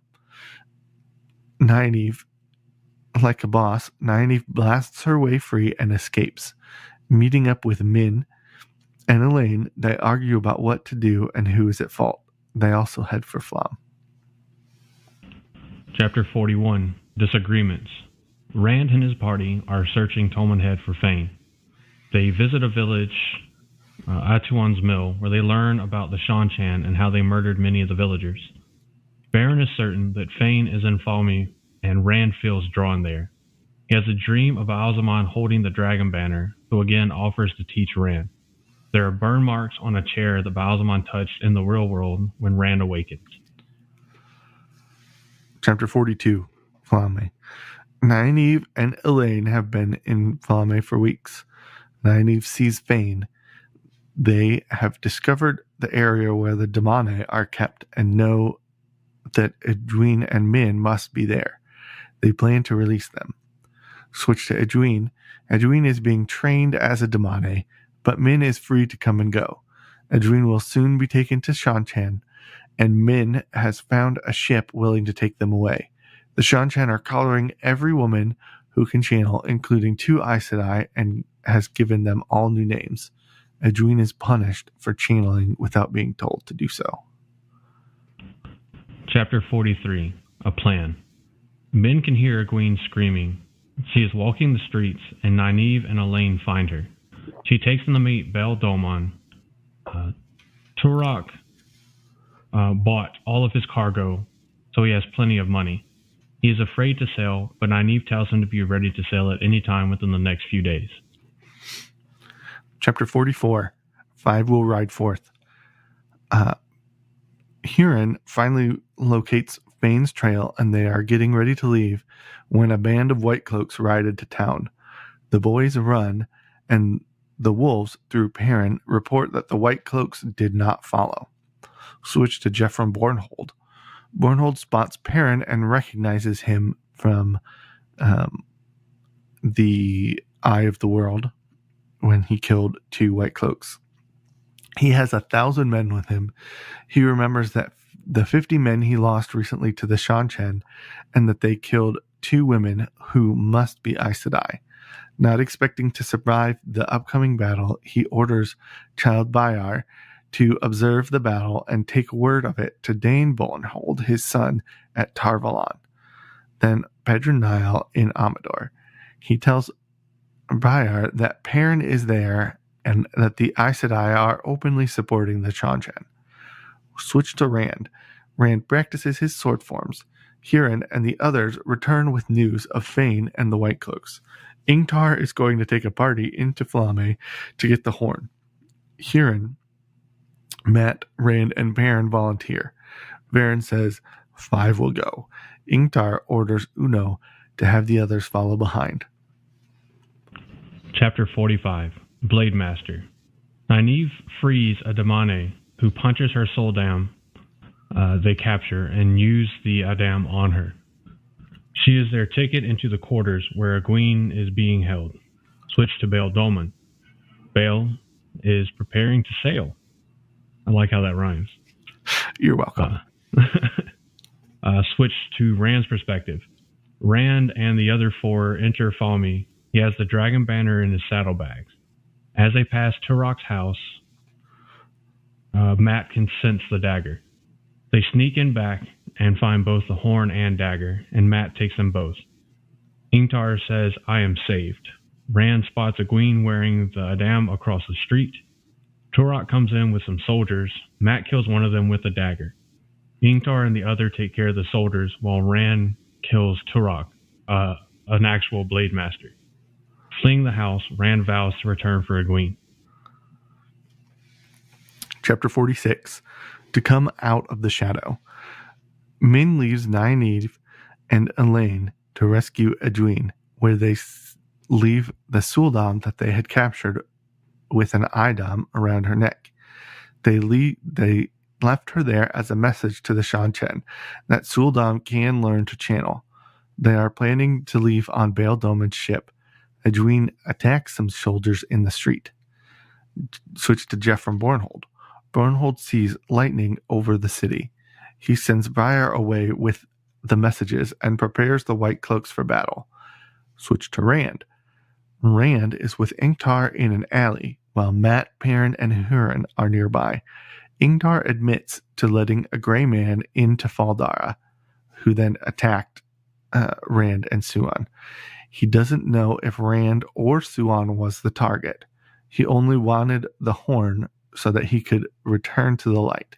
Nynaeve, like a boss, Nynaeve blasts her way free and escapes. Meeting up with Min and Elaine, they argue about what to do and who is at fault. They also head for Flam. Chapter 41, Disagreements. Rand and his party are searching Tommen Head for Fane. They visit a village, Atuan's Mill, where they learn about the Shanchan and how they murdered many of the villagers. Baron is certain that Fane is in Falme, and Rand feels drawn there. He has a dream of Alzamon holding the dragon banner, who again offers to teach Rand. There are burn marks on a chair that Balzamon touched in the real world when Rand awakens. Chapter 42, Falme. Nynaeve and Elaine have been in Falme for weeks. Nynaeve sees Fane. They have discovered the area where the Demise are kept and know that Edwin and Min must be there. They plan to release them. Switch to Edwin. Edwin is being trained as a Demise, but Min is free to come and go. Edwin will soon be taken to Shanchan, and Min has found a ship willing to take them away. The Shanchan are collaring every woman who can channel, including 2 Aes Sedai, and has given them all new names. Edwin is punished for channeling without being told to do so. Chapter 43. A Plan. Min can hear Egwene screaming. She is walking the streets, and Nynaeve and Elaine find her. She takes them to meet Bail Domon. Turok bought all of his cargo, so he has plenty of money. He is afraid to sail, but Nynaeve tells him to be ready to sail at any time within the next few days. Chapter 44. 5 will ride forth. Huron finally locates Fane's trail, and they are getting ready to leave when a band of White Cloaks ride into town. The boys run, and the wolves, through Perrin, report that the White Cloaks did not follow. Switch to Jeffrey Bornhold. Bornhold spots Perrin and recognizes him from the Eye of the World when he killed 2 White Cloaks. He has 1,000 men with him. He remembers that the 50 men he lost recently to the Shanchan, and that they killed 2 women who must be Aes Sedai. Not expecting to survive the upcoming battle, he orders Child Bayar to observe the battle and take word of it to Dane Bornhold, his son, at Tar-Valon. Then Pedronile in Amador. He tells Bayar that Perrin is there and that the Aes Sedai are openly supporting the Shanchan. Switch to Rand. Rand practices his sword forms. Huron and the others return with news of Fane and the White Cloaks. Ingtar is going to take a party into Flame to get the horn. Huron, Matt, Rand, and Perrin volunteer. Varen says 5 will go. Ingtar orders Uno to have the others follow behind. Chapter 45. Blade Master. Nynaeve frees a Damane who punches her Soldam they capture and use the Adam on her. She is their ticket into the quarters where Egwene is being held. Switch to Bail Domon. Bail is preparing to sail. I like how that rhymes. You're welcome. Switch to Rand's perspective. Rand and the other 4 enter Falme. He has the dragon banner in his saddlebags. As they pass Turok's house, Matt can sense the dagger. They sneak in back and find both the horn and dagger, and Matt takes them both. Ingtar says, I am saved. Rand spots Egwene wearing the Adam across the street. Turok comes in with some soldiers. Matt kills one of them with a dagger. Ingtar and the other take care of the soldiers, while Rand kills Turok, an actual blade master. Fleeing the house, Rand vows to return for Egwene. Chapter 46. To come out of the shadow. Min leaves Nynaeve and Elaine to rescue Edwin, where they leave the Suldam that they had captured with an idam around her neck. They left her there as a message to the Shanchan that Suldam can learn to channel. They are planning to leave on Bail Domon's ship. Edwin attacks some soldiers in the street. Switch to Jeff from Bornhold. Bornhold sees lightning over the city. He sends Briar away with the messages and prepares the White Cloaks for battle. Switch to Rand. Rand is with Ingtar in an alley, while Matt, Perrin, and Huron are nearby. Ingtar admits to letting a gray man into Faldara, who then attacked Rand and Suan. He doesn't know if Rand or Suan was the target. He only wanted the horn so that he could return to the light.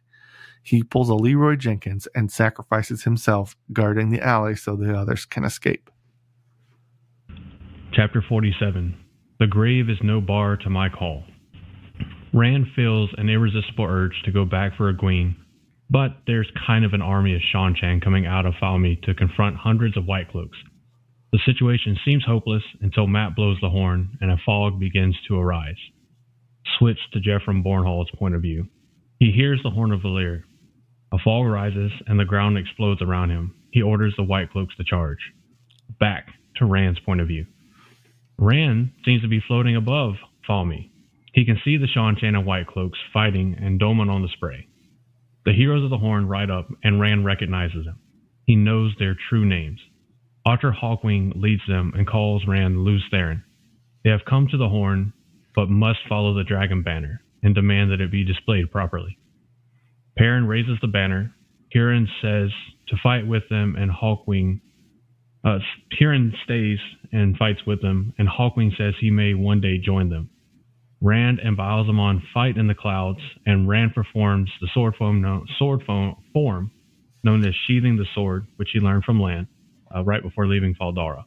He pulls a Leroy Jenkins and sacrifices himself guarding the alley so the others can escape. Chapter 47. The grave is no bar to my call. Rand feels an irresistible urge to go back for Egwene, but there's kind of an army of Shanchan coming out of Falme to confront hundreds of White Cloaks. The situation seems hopeless until Matt blows the horn and a fog begins to arise. Switch to Jeffrey Bornhall's point of view. He hears the horn of Valir. A fog rises and the ground explodes around him. He orders the White Cloaks to charge. Back to Rand's point of view. Rand seems to be floating above Falme. He can see the Shan-Chan and White Cloaks fighting and Doman on the spray. The heroes of the Horn ride up and Rand recognizes them. He knows their true names. Arthur Hawkwing leads them and calls Rand Lews Therin. They have come to the Horn, but must follow the Dragon Banner and demand that it be displayed properly. Perrin raises the banner. Huron says to fight with them, and Huron stays and fights with them, and Hawkwing says he may one day join them. Rand and Baalzamon fight in the clouds, and Rand performs the sword form known as sheathing the sword, which he learned from Lan right before leaving Faldara.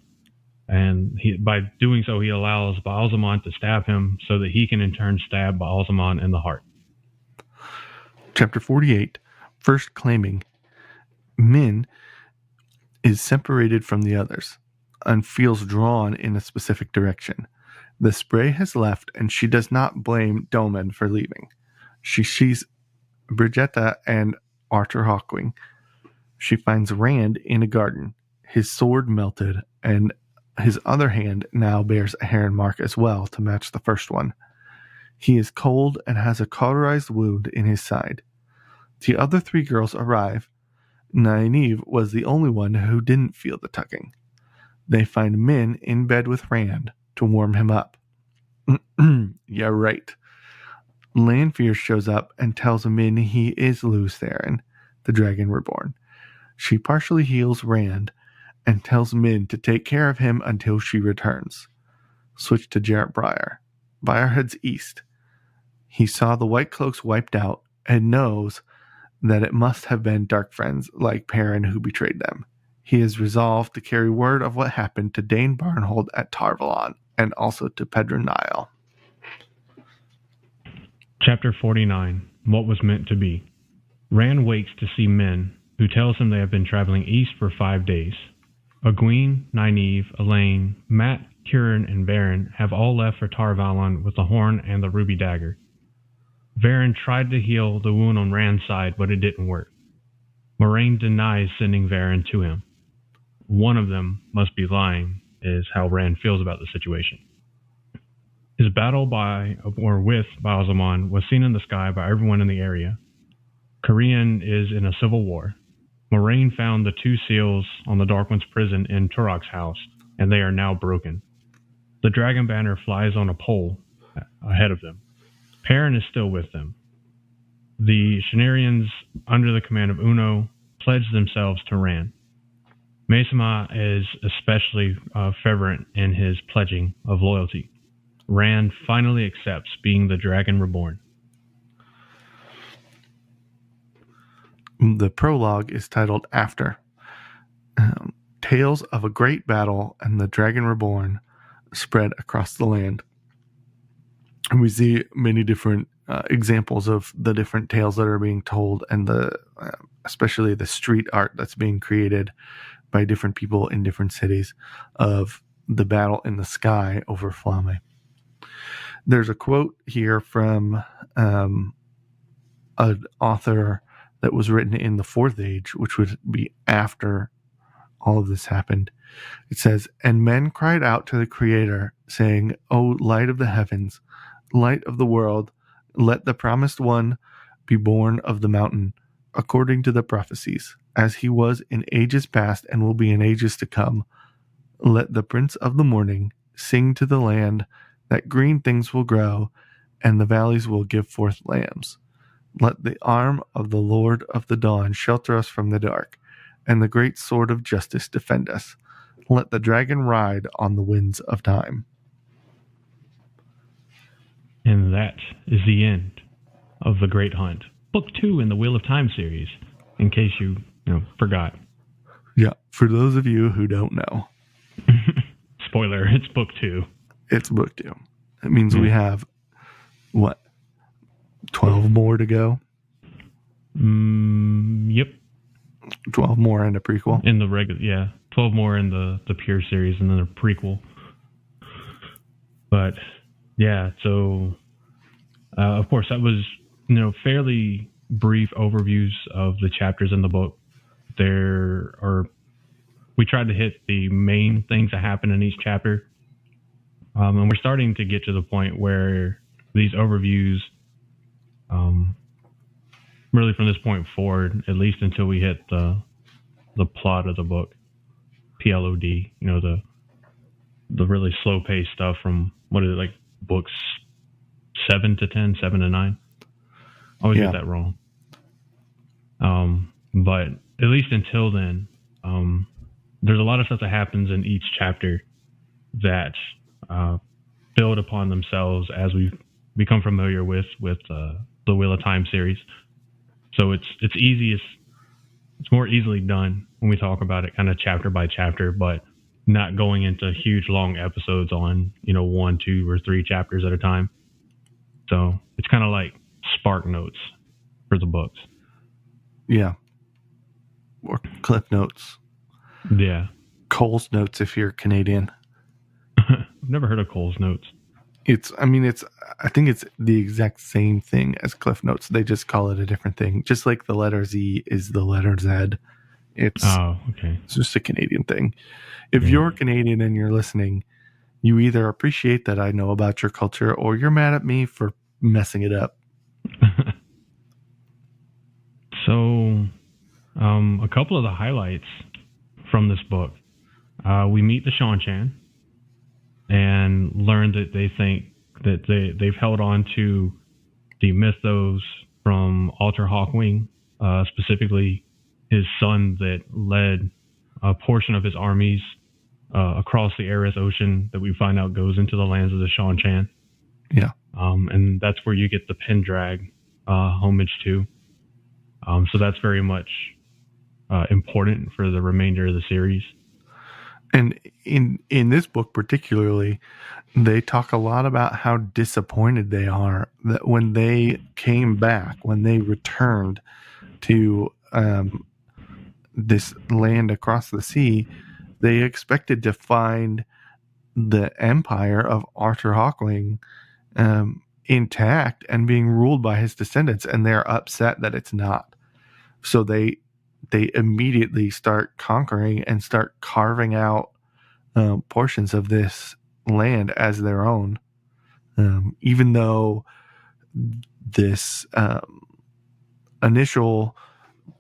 And by doing so, he allows Baalzamon to stab him so that he can in turn stab Baalzamon in the heart. Chapter 48, first claiming Min is separated from the others and feels drawn in a specific direction. The spray has left, and she does not blame Doman for leaving. She sees Brigitta and Arthur Hawkwing. She finds Rand in a garden, his sword melted, and his other hand now bears a heron mark as well to match the first one. He is cold and has a cauterized wound in his side. The other three girls arrive. Nynaeve was the only one who didn't feel the tugging. They find Min in bed with Rand to warm him up. Yeah, right. Lanfear shows up and tells Min he is Lews Therin, the Dragon Reborn. She partially heals Rand and tells Min to take care of him until she returns. Switch to Jarrett Briar. Briar heads east. He saw the White Cloaks wiped out and knows that it must have been dark friends like Perrin who betrayed them. He is resolved to carry word of what happened to Dane Barnhold at Tarvalon and also to Pedron Nile. Chapter 49, What Was Meant to Be. Rand wakes to see Min, who tells him they have been traveling east for 5 days. Egwene, Nynaeve, Elaine, Mat, Huron, and Varen have all left for Tarvalon with the horn and the ruby dagger. Varen tried to heal the wound on Rand's side, but it didn't work. Moraine denies sending Varen to him. One of them must be lying, is how Rand feels about the situation. His battle with Baalzamon was seen in the sky by everyone in the area. Korean is in a civil war. Moraine found the 2 seals on the Dark One's prison in Turok's house, and they are now broken. The Dragon Banner flies on a pole ahead of them. Perrin is still with them. The Shanarians, under the command of Uno, pledge themselves to Rand. Mesama is especially fervent in his pledging of loyalty. Rand finally accepts being the Dragon Reborn. The prologue is titled After. Tales of a great battle and the Dragon Reborn spread across the land. And we see many different examples of the different tales that are being told, and especially the street art that's being created by different people in different cities of the battle in the sky over Falme. There's a quote here from an author that was written in the 4th Age, which would be after all of this happened. It says, "And men cried out to the Creator, saying, O light of the heavens, light of the world, let the promised one be born of the mountain, according to the prophecies, as he was in ages past and will be in ages to come. Let the Prince of the Morning sing to the land that green things will grow, and the valleys will give forth lambs. Let the arm of the Lord of the Dawn shelter us from the dark, and the great sword of justice defend us. Let the dragon ride on the winds of time." And that is the end of The Great Hunt. Book 2 in the Wheel of Time series, in case you forgot. Yeah, for those of you who don't know. Spoiler, it's book 2. It's book 2. It means we have, 12 more to go? Yep. 12 more and a prequel? In the regular, 12 more in the pure series and then a prequel. But, yeah, so Of course, that was fairly brief overviews of the chapters in the book. We tried to hit the main things that happen in each chapter, and we're starting to get to the point where these overviews, really from this point forward, at least until we hit the plot of the book, PLOD, the really slow paced stuff from what is it, like books 7 to 10, 7 to 9. I always get that wrong. But at least until then, there's a lot of stuff that happens in each chapter that build upon themselves as we become familiar with the Wheel of Time series. So it's more easily done when we talk about it kind of chapter by chapter, but not going into huge long episodes on 1, 2, or 3 chapters at a time. So it's kind of like Spark Notes for the books. Yeah. Or Cliff Notes. Yeah. Cole's Notes if you're Canadian. I've never heard of Cole's Notes. I think it's the exact same thing as Cliff Notes. They just call it a different thing. Just like the letter Z is the letter Z. It's just a Canadian thing. If you're Canadian and you're listening, you either appreciate that I know about your culture or you're mad at me for messing it up. So, a couple of the highlights from this book. We meet the Shanchan and learn that they think that they've held on to the mythos from Alter Hawkwing, specifically his son that led a portion of his armies across the Aris Ocean that we find out goes into the lands of the Shanchan. Yeah. And that's where you get the Pendrag homage to. So that's very much important for the remainder of the series. And in this book particularly, they talk a lot about how disappointed they are that when they came back, when they returned to this land across the sea, they expected to find the empire of Arthur Hawkwing intact and being ruled by his descendants, and they're upset that it's not. So they immediately start conquering and start carving out portions of this land as their own, even though this initial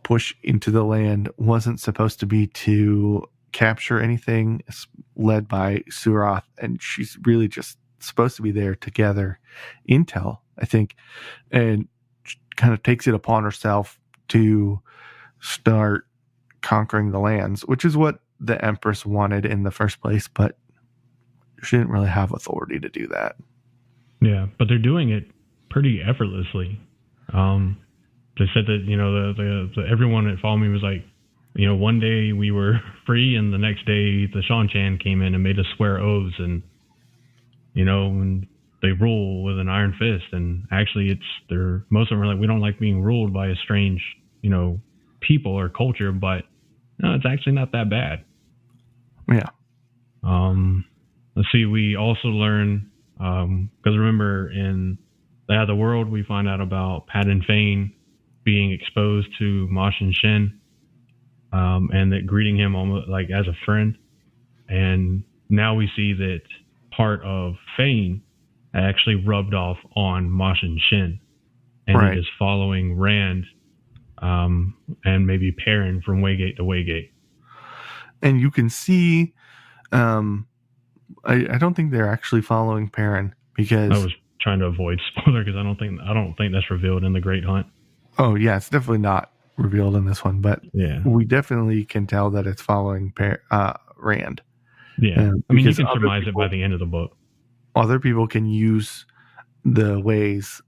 push into the land wasn't supposed to be to capture anything. It's led by Surath, and she's really just supposed to be there to gather intel, I think, and kind of takes it upon herself to start conquering the lands, which is what the Empress wanted in the first place, but she didn't really have authority to do that. Yeah, but they're doing it pretty effortlessly. They said that the everyone that followed me was like, one day we were free, and the next day the Shanchan came in and made us swear oaths, and and they rule with an iron fist. And actually, most of them are like, we don't like being ruled by a strange people or culture, but no, it's actually not that bad. Yeah. Let's see. We also learn, because remember in the world, we find out about Padden Fane being exposed to Mashin Shin, and that greeting him almost like as a friend. And now we see that part of Fane actually rubbed off on Mashin Shin, and he is following Rand, and maybe Perrin from Waygate to Waygate. And you can see, I don't think they're actually following Perrin, because I was trying to avoid spoiler because I don't think that's revealed in the Great Hunt. Oh yeah, it's definitely not revealed in this one, but we definitely can tell that it's following Rand. Yeah, I mean, you can surmise it by the end of the book. Other people can use the ways,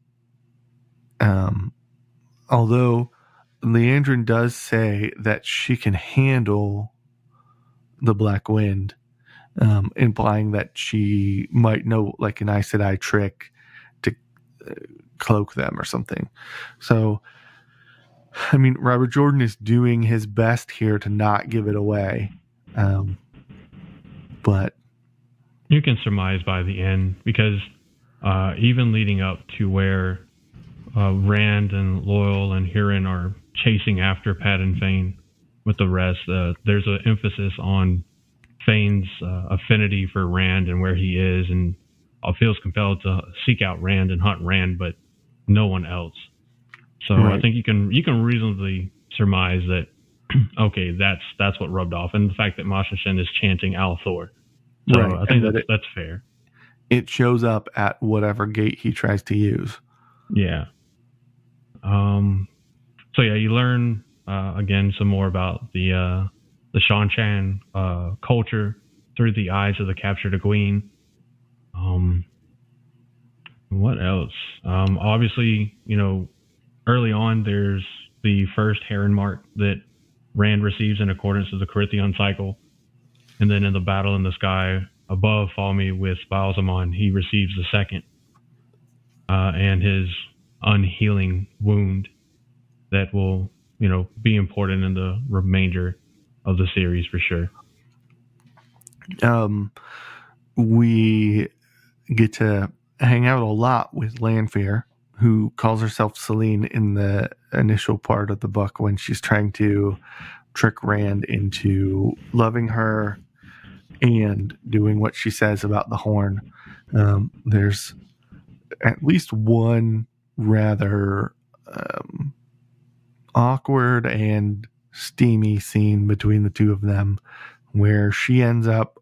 although Leandrin does say that she can handle the Black Wind, implying that she might know like an Aes Sedai trick to cloak them or something. So, I mean, Robert Jordan is doing his best here to not give it away, but you can surmise by the end, because even leading up to where Rand and Loyal and Huron are chasing after Pat and Fane with the rest. There's an emphasis on Fane's affinity for Rand and where he is, and feels compelled to seek out Rand and hunt Rand, but no one else. So I think you can reasonably surmise that okay, that's what rubbed off, and the fact that Mashashin is chanting Althor. So I think that's fair. It shows up at whatever gate he tries to use. Yeah. So yeah, you learn again some more about the Shanchan culture through the eyes of the captured Egwene. What else? Obviously, early on there's the first Heron mark that Rand receives in accordance with the Corythian cycle, and then in the battle in the sky above Falme with Baalzamon, he receives the second, and his unhealing wound that will, be important in the remainder of the series for sure. We get to hang out a lot with Lanfear, who calls herself Celine in the initial part of the book when she's trying to trick Rand into loving her and doing what she says about the horn. There's at least one rather awkward and steamy scene between the two of them where she ends up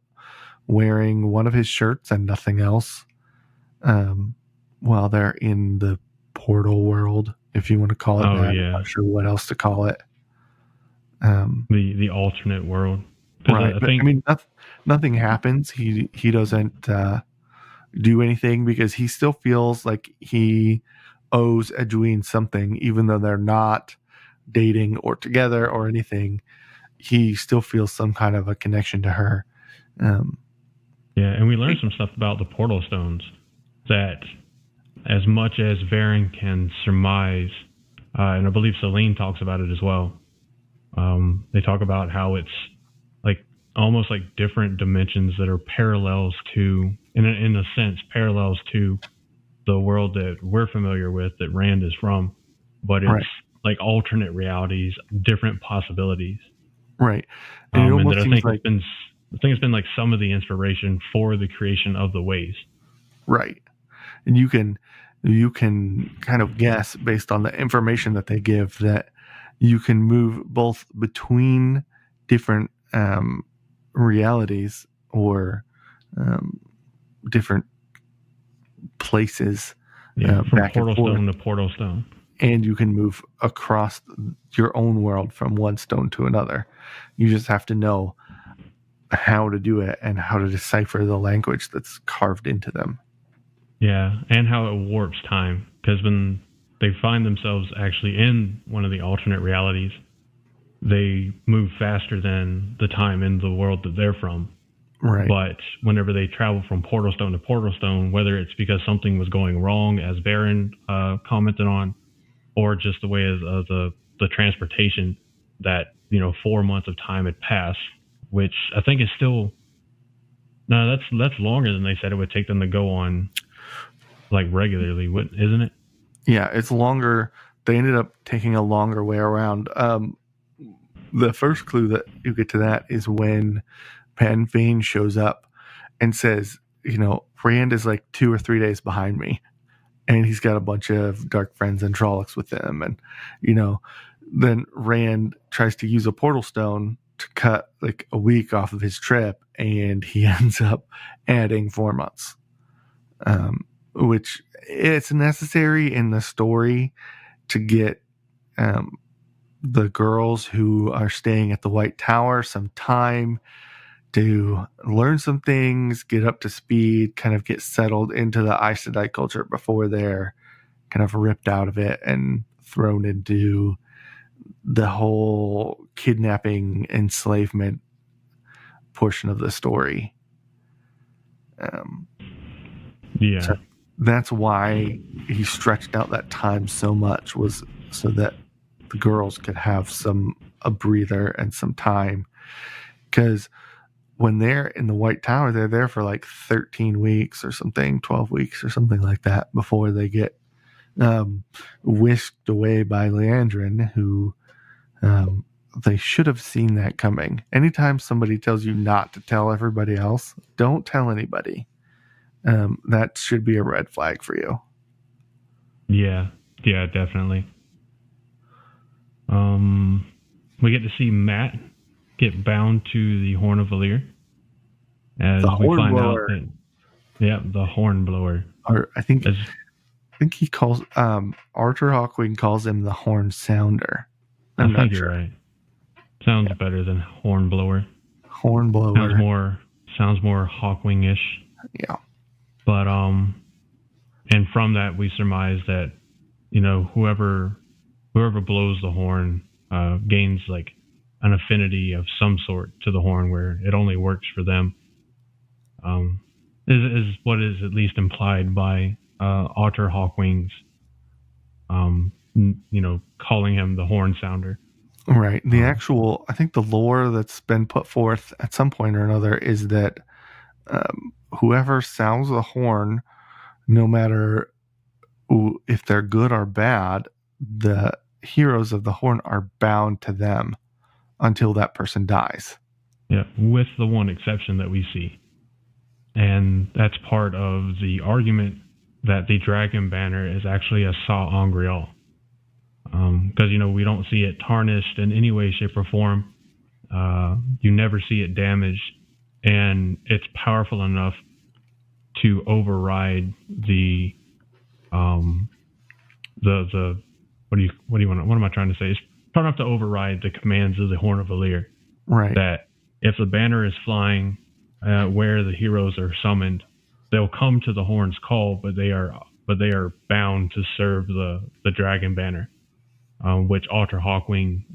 wearing one of his shirts and nothing else while they're in the portal world, if you want to call it that. Yeah. I'm not sure what else to call it. The alternate world. Right. I mean, nothing happens. He doesn't do anything because he still feels like he owes Egwene something, even though they're not dating or together or anything. He still feels some kind of a connection to her. Yeah, and we learned some stuff about the portal stones that, as much as Varen can surmise, and I believe Celine talks about it as well. They talk about how it's like almost like different dimensions that are parallels to, in a sense, parallels to the world that we're familiar with, that Rand is from, but it's like alternate realities, different possibilities. Right. And it almost seems like I think it's been like some of the inspiration for the creation of the ways. Right. And you can kind of guess based on the information that they give that you can move both between different realities or different places. Yeah, from portal stone to portal stone. And you can move across your own world from one stone to another. You just have to know how to do it and how to decipher the language that's carved into them. Yeah, and how it warps time. Because when they find themselves actually in one of the alternate realities, they move faster than the time in the world that they're from. Right. But whenever they travel from portal stone to portal stone, whether it's because something was going wrong, as Varen commented on, or just the way of the transportation, that 4 months of time had passed, which I think is still that's longer than they said it would take them to go on like regularly, isn't it? Yeah, it's longer. They ended up taking a longer way around. The first clue that you get to that is when Pat and Fane shows up and says, Rand is like 2 or 3 days behind me. And he's got a bunch of dark friends and Trollocs with him. And, then Rand tries to use a portal stone to cut like a week off of his trip. And he ends up adding 4 months, which it's necessary in the story to get the girls who are staying at the White Tower some time to learn some things, get up to speed, kind of get settled into the Aes Sedai culture before they're kind of ripped out of it and thrown into the whole kidnapping, enslavement portion of the story. So that's why he stretched out that time so much, was so that the girls could have a breather and some time. Because when they're in the White Tower, they're there for like 13 weeks or something, 12 weeks or something like that before they get whisked away by Leandrin, who they should have seen that coming. Anytime somebody tells you not to tell everybody else, don't tell anybody. That should be a red flag for you. Yeah, definitely. We get to see Matt get bound to the Horn of Valir. As The we horn find blower. out that, the horn blower. Or I think he calls Arthur Hawkwing calls him the horn sounder. I think you're right. Sounds better than horn blower. Horn blower. Sounds more Hawkwing-ish. Yeah. But and from that we surmise that, whoever blows the horn gains like an affinity of some sort to the horn where it only works for them. Is what is at least implied by Arthur Hawkwing's calling him the horn sounder. Right. The actual, I think the lore that's been put forth at some point or another is that whoever sounds the horn, no matter if they're good or bad, the heroes of the horn are bound to them until that person dies. Yeah, with the one exception that we see. And that's part of the argument that the dragon banner is actually a sa'angreal. Because, we don't see it tarnished in any way, shape, or form. You never see it damaged. And it's powerful enough to override the what am I trying to say? It's powerful enough to override the commands of the Horn of Valir. Right. That if the banner is flying where the heroes are summoned, they'll come to the horn's call, but they are bound to serve the dragon banner. Which Arthur Hawkwing,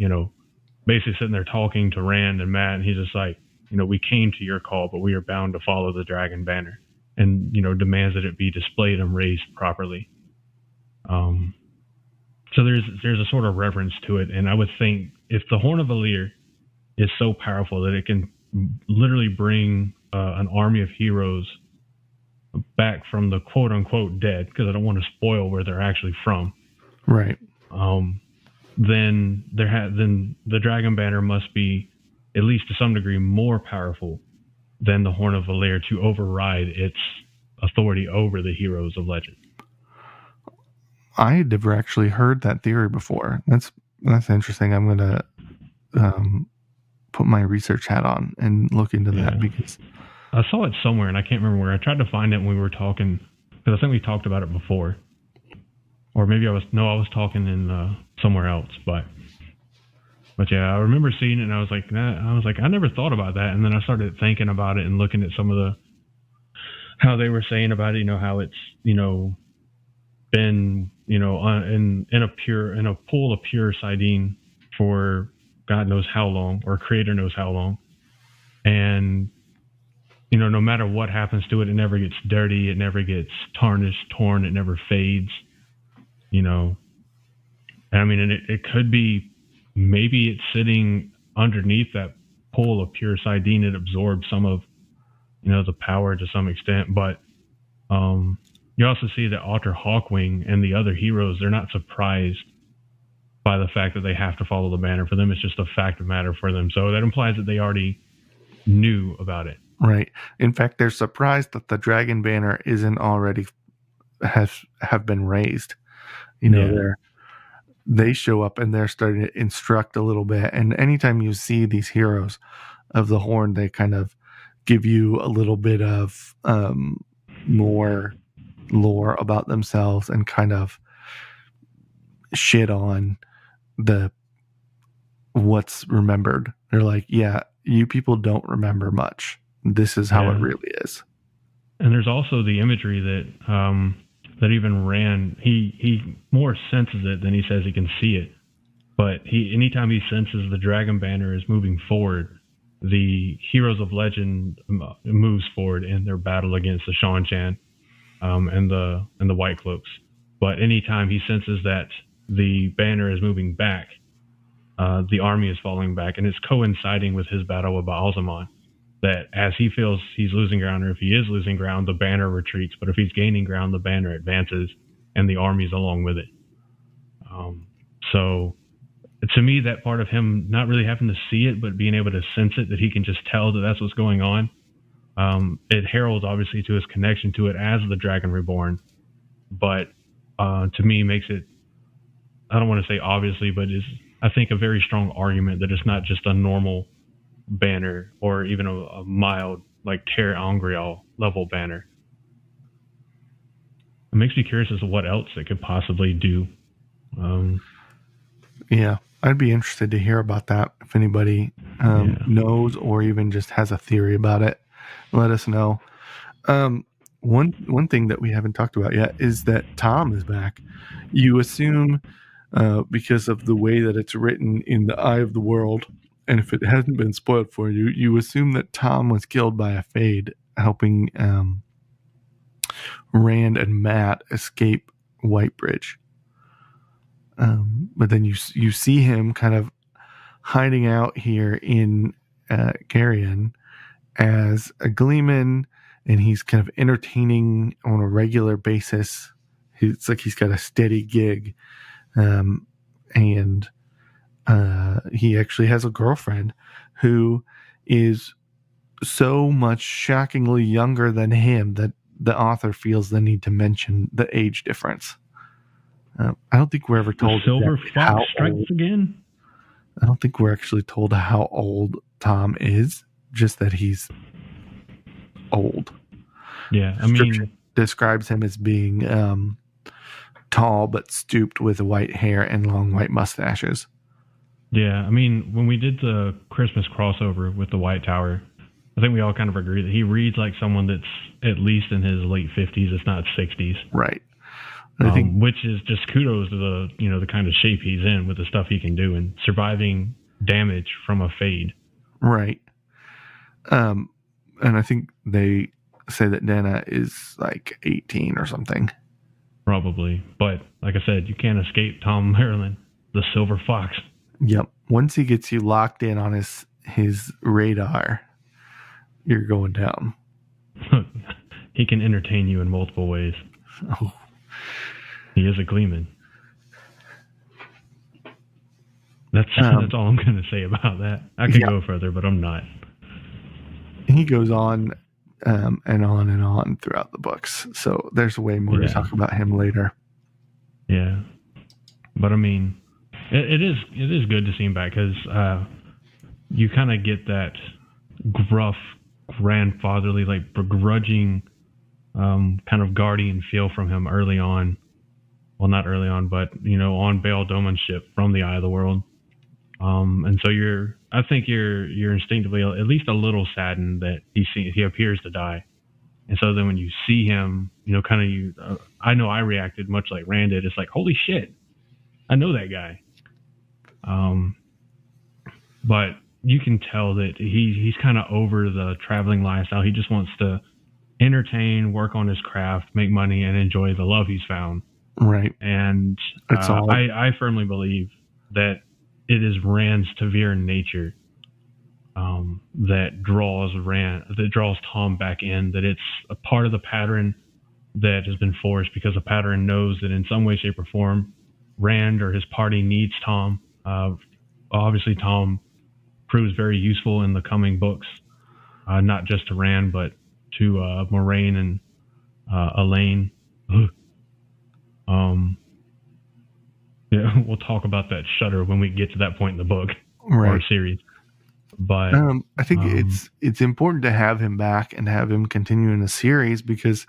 basically sitting there talking to Rand and Matt, and he's just like, we came to your call, but we are bound to follow the dragon banner, and demands that it be displayed and raised properly. So there's a sort of reverence to it, and I would think if the Horn of Valir is so powerful that it can literally bring an army of heroes back from the quote unquote dead, because I don't want to spoil where they're actually from. Right. Then the dragon banner must be, at least to some degree, more powerful than the Horn of Valir to override its authority over the heroes of legend. I had never actually heard that theory before. That's interesting. I'm going to put my research hat on and look into that, because I saw it somewhere and I can't remember where. I tried to find it when we were talking, because I think we talked about it before. Or maybe I was talking in somewhere else, but yeah, I remember seeing it and I was like, I never thought about that. And then I started thinking about it and looking at some of how they were saying about it, how it's, been, in a pool of pure Sidene for God knows how long, or Creator knows how long. And, no matter what happens to it, it never gets dirty. It never gets tarnished, torn. It never fades. I mean, and it could be, maybe it's sitting underneath that pool of pure Sidene. It absorbs some of, the power to some extent. But you also see that Arthur Hawkwing and the other heroes, they're not surprised by the fact that they have to follow the banner. For them, it's just a fact of matter for them. So that implies that they already knew about it. Right. In fact, they're surprised that the dragon banner isn't already have been raised. They show up and they're starting to instruct a little bit. And anytime you see these heroes of the Horn, they kind of give you a little bit of more lore about themselves and kind of shit on what's remembered. They're like, yeah, you people don't remember much. This is how it really is. And there's also the imagery that even Rand, he more senses it than he says he can see it. But anytime he senses the dragon banner is moving forward, the heroes of legend moves forward in their battle against the Shan-Chan and the White Cloaks. But anytime he senses that the banner is moving back, the army is falling back, and it's coinciding with his battle with Baalzamon. that as he feels he's losing ground, or if he is losing ground, the banner retreats. But if he's gaining ground, the banner advances, and the armies along with it. So to me, that part of him not really having to see it, but being able to sense it, that he can just tell that that's what's going on, it heralds obviously to his connection to it as the Dragon Reborn. But to me, makes it, I don't want to say obviously, but is, I think, a very strong argument that it's not just a normal banner or even a mild, like Terra Angreal level banner. It makes me curious as to what else it could possibly do. Yeah, I'd be interested to hear about that. If anybody knows or even just has a theory about it, let us know. One thing that we haven't talked about yet is that Tom is back. You assume, because of the way that it's written in the Eye of the World, and if it hasn't been spoiled for you, you assume that Tom was killed by a Fade helping Rand and Matt escape Whitebridge. But then you see him kind of hiding out here in Carrion as a Gleeman, and he's kind of entertaining on a regular basis. It's like he's got a steady gig, and he actually has a girlfriend who is so much shockingly younger than him that the author feels the need to mention the age difference. I don't think we're ever told. The Silver Fox strikes again. I don't think we're actually told how old Tom is, just that he's old. Yeah, I mean, describes him as being tall but stooped with white hair and long white mustaches. Yeah, I mean, when we did the Christmas crossover with the White Tower, I think we all kind of agree that he reads like someone that's at least in his late 50s, if not 60s. Right. I think, which is just kudos to the, the kind of shape he's in with the stuff he can do and surviving damage from a Fade. Right. And I think they say that Dana is like 18 or something. Probably. But like I said, you can't escape Tom Maryland, the Silver Fox. Yep. Once he gets you locked in on his radar, you're going down. He can entertain you in multiple ways. Oh. He is a Gleeman. That's all I'm going to say about that. I could go further, but I'm not. He goes on and on and on throughout the books. So there's way more to talk about him later. Yeah. But I mean, it is good to see him back because you kind of get that gruff, grandfatherly, like begrudging kind of guardian feel from him early on. Well, not early on, but on Bail Doman's ship from the Eye of the World. And so I think you're instinctively at least a little saddened that he appears to die. And so then when you see him, I know I reacted much like Rand did. It's like, holy shit, I know that guy. But you can tell that he's kind of over the traveling lifestyle. He just wants to entertain, work on his craft, make money, and enjoy the love he's found. Right. And I firmly believe that it is Rand's Tavir nature that draws Tom back in, that it's a part of the pattern that has been forced because the pattern knows that in some way, shape, or form, Rand or his party needs Tom. Obviously, Tom proves very useful in the coming books, not just to Rand, but to Moraine and Elaine. Yeah, we'll talk about that shudder when we get to that point in the book or series. But I think it's important to have him back and have him continue in the series because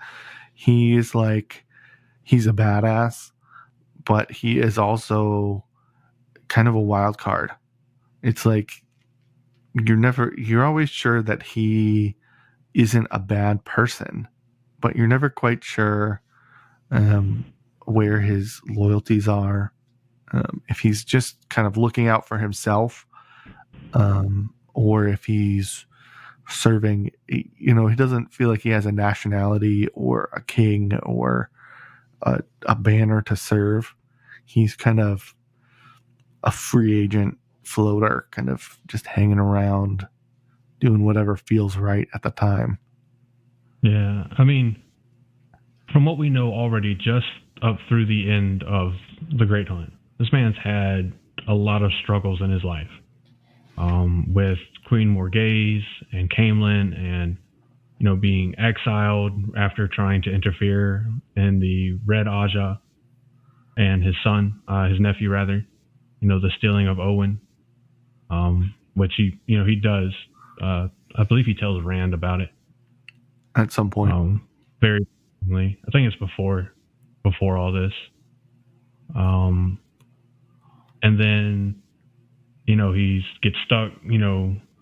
he's a badass, but he is also kind of a wild card. It's like you're always sure that he isn't a bad person, but you're never quite sure where his loyalties are. If he's just kind of looking out for himself, or if he's serving, he doesn't feel like he has a nationality or a king or a banner to serve. He's kind of a free agent floater, kind of just hanging around, doing whatever feels right at the time. Yeah, I mean, from what we know already, just up through the end of the Great Hunt, this man's had a lot of struggles in his life, with Queen Morghese and Camelin, and being exiled after trying to interfere in the Red Aja and his son, his nephew rather, the stealing of Owen, which he does. I believe he tells Rand about it At some point. Very recently. I think it's before all this. And then, he gets stuck,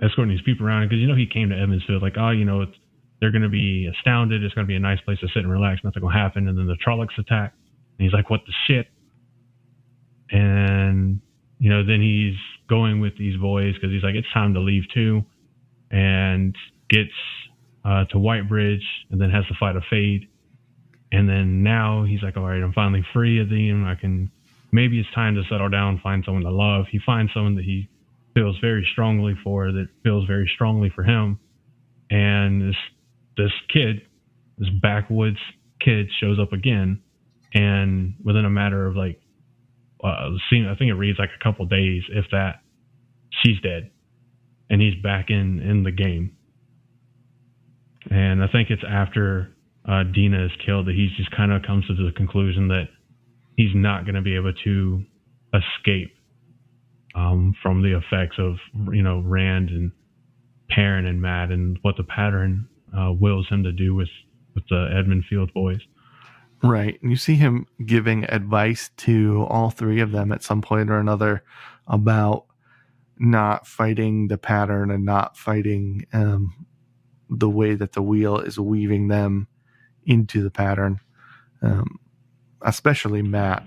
escorting these people around because, he came to Evansfield like, they're going to be astounded. It's going to be a nice place to sit and relax. Nothing will happen. And then the Trollocs attack. And he's like, what the shit? And, then he's going with these boys because he's like, it's time to leave too. And gets to Whitebridge and then has to fight a Fade. And then now he's like, all right, I'm finally free of them. Maybe it's time to settle down, find someone to love. He finds someone that he feels very strongly for, that feels very strongly for him. And this kid, this backwoods kid, shows up again. And within a matter of I think it reads like a couple days, if that, she's dead. And he's back in the game. And I think it's after Dina is killed that he just kind of comes to the conclusion that he's not going to be able to escape from the effects of Rand and Perrin and Matt and what the pattern wills him to do with the Edmund Field boys. Right. And you see him giving advice to all three of them at some point or another about not fighting the pattern and not fighting the way that the wheel is weaving them into the pattern. Especially Matt.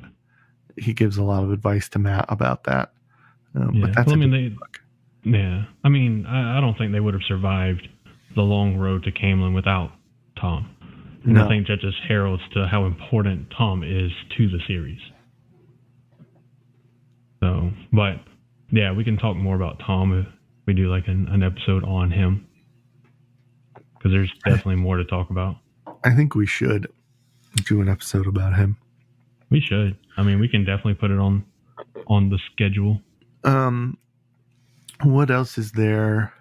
He gives a lot of advice to Matt about that. But that's book. Yeah. I mean, I don't think they would have survived the long road to Camelin without Tom. And I think that just heralds to how important Tom is to the series. So, but yeah, we can talk more about Tom if we do like an episode on him, because there's definitely more to talk about. I think we should do an episode about him. We should. I mean, we can definitely put it on the schedule. What else is there?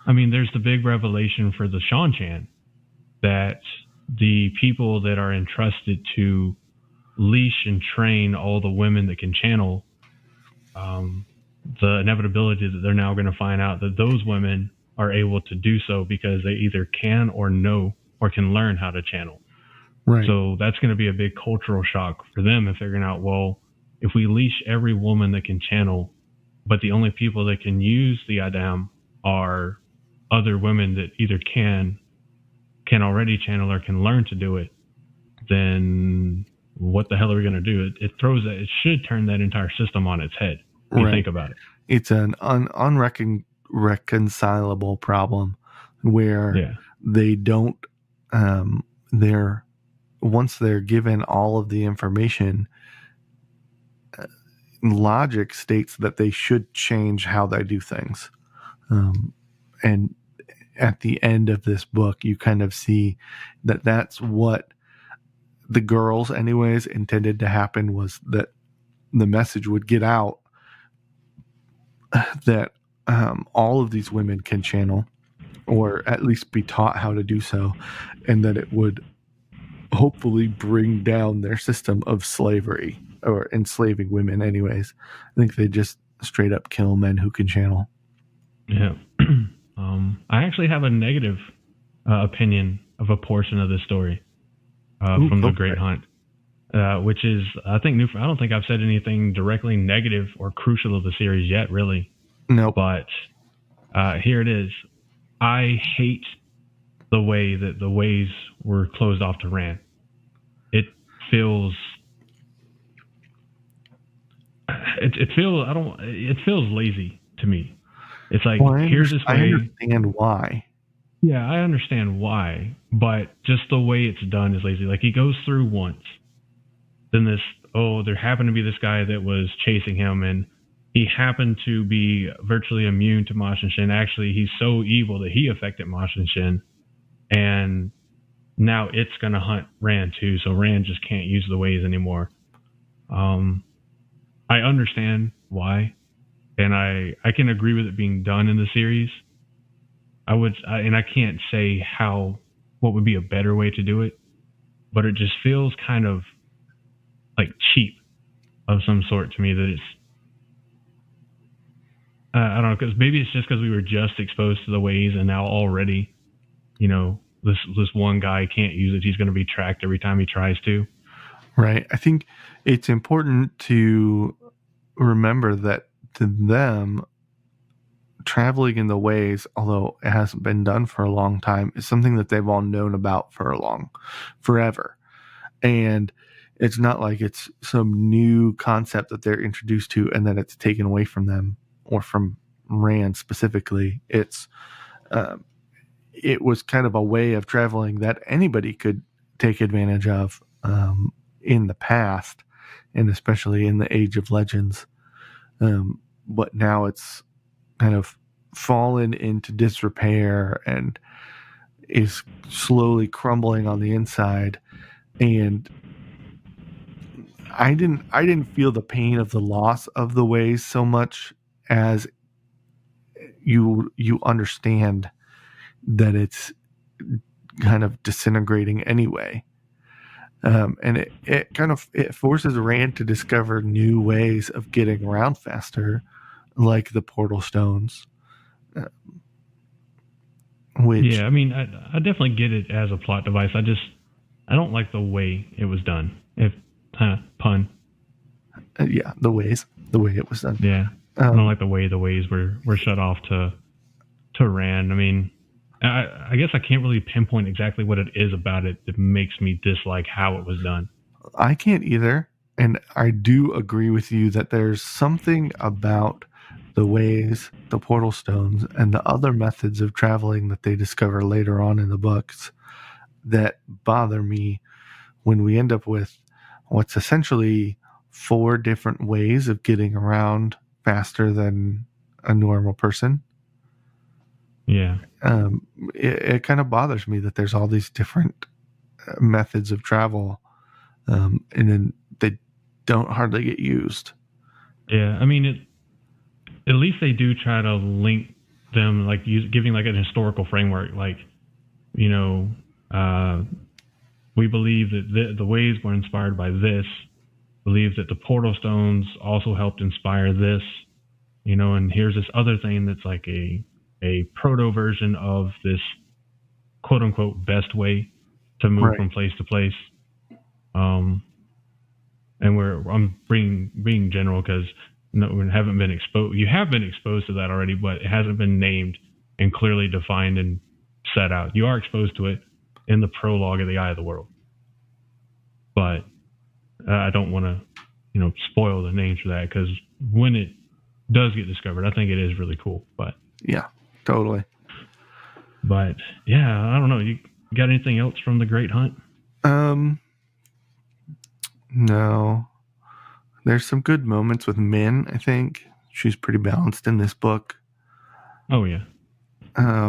I mean, there's the big revelation for the Shan-Chan that the people that are entrusted to leash and train all the women that can channel, the inevitability that they're now going to find out that those women are able to do so because they either can or know or can learn how to channel. Right. So that's going to be a big cultural shock for them if figuring out, well, if we leash every woman that can channel, but the only people that can use the Adam are other women that either can already channel or can learn to do it, then what the hell are we going to do? It should turn that entire system on its head. When you think about it. It's an unreconcilable problem where they don't, once they're given all of the information, logic states that they should change how they do things. And at the end of this book, you kind of see that that's what the girls anyways intended to happen, was that the message would get out that all of these women can channel, or at least be taught how to do so, and that it would hopefully bring down their system of slavery or enslaving women anyways. I think they just straight up kill men who can channel. Yeah. I actually have a negative opinion of a portion of this story from The Great Hunt, which is, I don't think I've said anything directly negative or crucial of the series yet, really. No. But here it is. I hate the way that the ways were closed off to Rand. It feels lazy to me. It's like, here's this way. I understand why. Yeah, I understand why, but just the way it's done is lazy. Like, he goes through once, then there happened to be this guy that was chasing him, and he happened to be virtually immune to Mash and Shin. Actually, he's so evil that he affected Mash and Shin, and now it's gonna hunt Rand too. So Rand just can't use the ways anymore. I understand why, and I can agree with it being done in the series. And I can't say what would be a better way to do it, but it just feels kind of like cheap of some sort to me that it's. I don't know, because maybe it's just because we were just exposed to the ways, and now already, this one guy can't use it. He's going to be tracked every time he tries to. Right. I think it's important to remember that to them, traveling in the ways, although it hasn't been done for a long time, is something that they've all known about forever. And it's not like it's some new concept that they're introduced to and then it's taken away from them or from Rand specifically. It was kind of a way of traveling that anybody could take advantage of in the past, and especially in the Age of Legends. But now it's kind of fallen into disrepair and is slowly crumbling on the inside. And I didn't feel the pain of the loss of the ways so much as you understand that it's kind of disintegrating anyway. And it forces Rand to discover new ways of getting around faster, like the portal stones. Yeah, I mean, I definitely get it as a plot device. I don't like the way it was done. Pun. Yeah, the way it was done. Yeah, I don't like the way the ways were shut off to Rand. I mean, I guess I can't really pinpoint exactly what it is about it that makes me dislike how it was done. I can't either, and I do agree with you that there's something about the ways, the portal stones, and the other methods of traveling that they discover later on in the books that bother me when we end up with what's essentially 4 different ways of getting around faster than a normal person. Yeah. It kind of bothers me that there's all these different methods of travel, and then they don't hardly get used. Yeah, I mean, at least they do try to link them, like giving like an historical framework. Like, we believe that the ways were inspired by this. Believe that the portal stones also helped inspire this. And here's this other thing that's like a proto version of this quote unquote best way to move from place to place. And I'm being general because we haven't been exposed. You have been exposed to that already, but it hasn't been named and clearly defined and set out. You are exposed to it in the prologue of the Eye of the World, but I don't want to, spoil the names for that, because when it does get discovered, I think it is really cool. But yeah, totally. But yeah, I don't know. You got anything else from the Great Hunt? No. There's some good moments with Min, I think. She's pretty balanced in this book. Oh yeah. I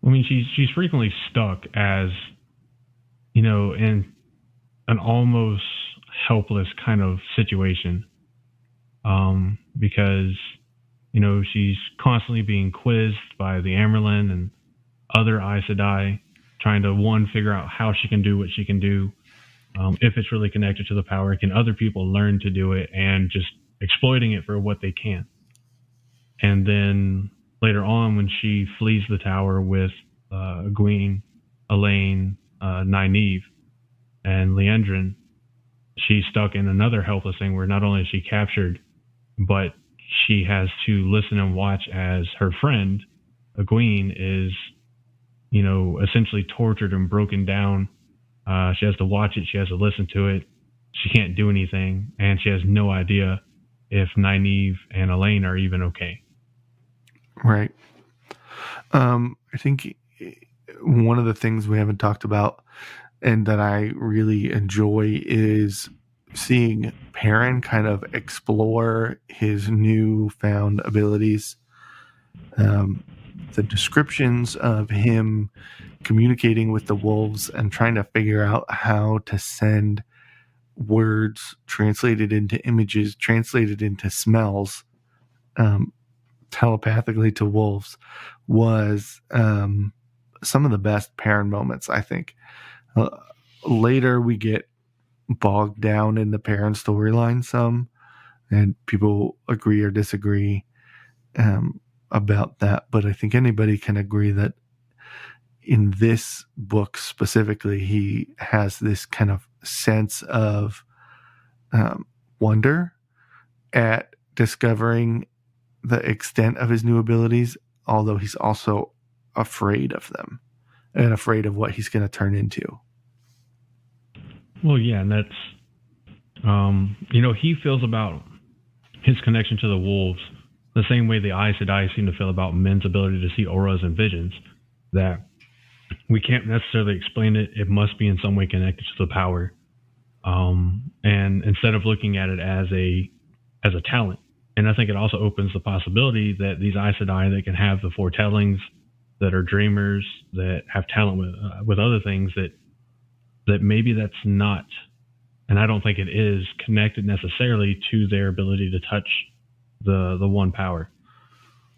mean, she's frequently stuck as, in an almost helpless kind of situation. Because, she's constantly being quizzed by the Amyrlin and other Aes Sedai, trying to figure out how she can do what she can do. If it's really connected to the power, can other people learn to do it, and just exploiting it for what they can. And then later on, when she flees the tower with Egwene, Elaine, Nynaeve, and Liendrin, she's stuck in another helpless thing where not only is she captured, but she has to listen and watch as her friend, Egwene, is, essentially tortured and broken down. She has to watch it. She has to listen to it. She can't do anything. And she has no idea if Nynaeve and Elaine are even okay. Right. I think one of the things we haven't talked about and that I really enjoy is seeing Perrin kind of explore his newfound abilities. The descriptions of him communicating with the wolves and trying to figure out how to send words translated into images, translated into smells, telepathically to wolves was some of the best Perrin moments, I think. Later, we get bogged down in the Perrin storyline some, and people agree or disagree about that. But I think anybody can agree that in this book specifically, he has this kind of sense of wonder at discovering the extent of his new abilities, although he's also afraid of them and afraid of what he's going to turn into. Well, yeah, and that's, he feels about his connection to the wolves the same way the Aes Sedai seem to feel about men's ability to see auras and visions, that we can't necessarily explain it. It must be in some way connected to the power. And instead of looking at it as a talent, and I think it also opens the possibility that these Aes Sedai that can have the foretellings, that are dreamers, that have talent with other things, that maybe that's not, and I don't think it is, connected necessarily to their ability to touch the one power.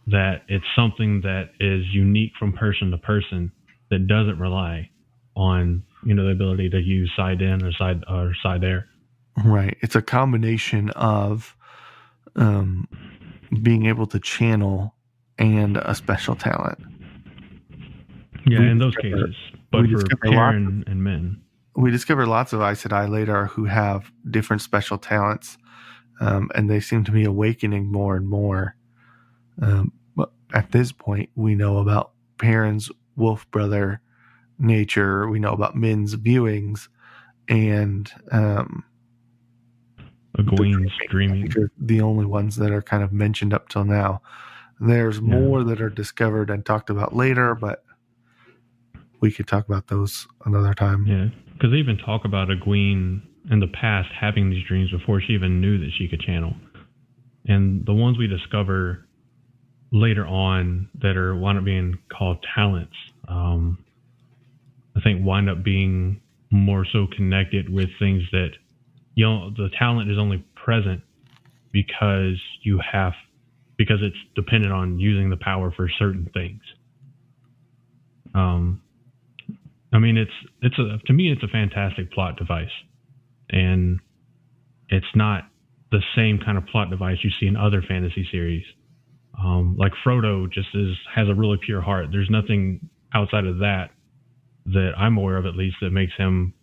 That it's something that is unique from person to person, that doesn't rely on the ability to use side in or side air. Right. It's a combination of being able to channel and a special talent. Yeah, in those cases. But for Perrin and men. We discover lots of Aes Sedai later who have different special talents, and they seem to be awakening more and more. But at this point, we know about Perrin's wolf brother nature. We know about Min's viewings, and Egwene's dreaming. The only ones that are kind of mentioned up till now. There's more that are discovered and talked about later, but we could talk about those another time. Yeah, because they even talk about Egwene in the past having these dreams before she even knew that she could channel. And the ones we discover later on that wind up being called talents, I think wind up being more so connected with things that, the talent is only present because it's dependent on using the power for certain things. To me, it's a fantastic plot device, and it's not the same kind of plot device you see in other fantasy series. Like Frodo just has a really pure heart. There's nothing outside of that I'm aware of, at least, that makes him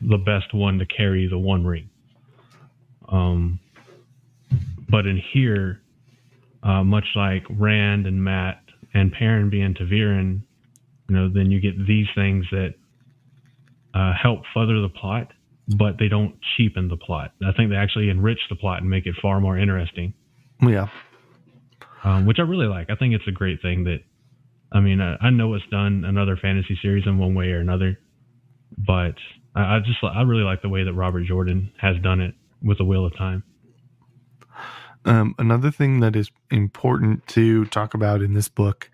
the best one to carry the One Ring. But in here, much like Rand and Mat and Perrin being ta'veren, then you get these things that help further the plot, but they don't cheapen the plot. I think they actually enrich the plot and make it far more interesting. Yeah. Which I really like. I think it's a great thing that, I know it's done in other fantasy series in one way or another, but I really like the way that Robert Jordan has done it with The Wheel of Time. Another thing that is important to talk about in this book,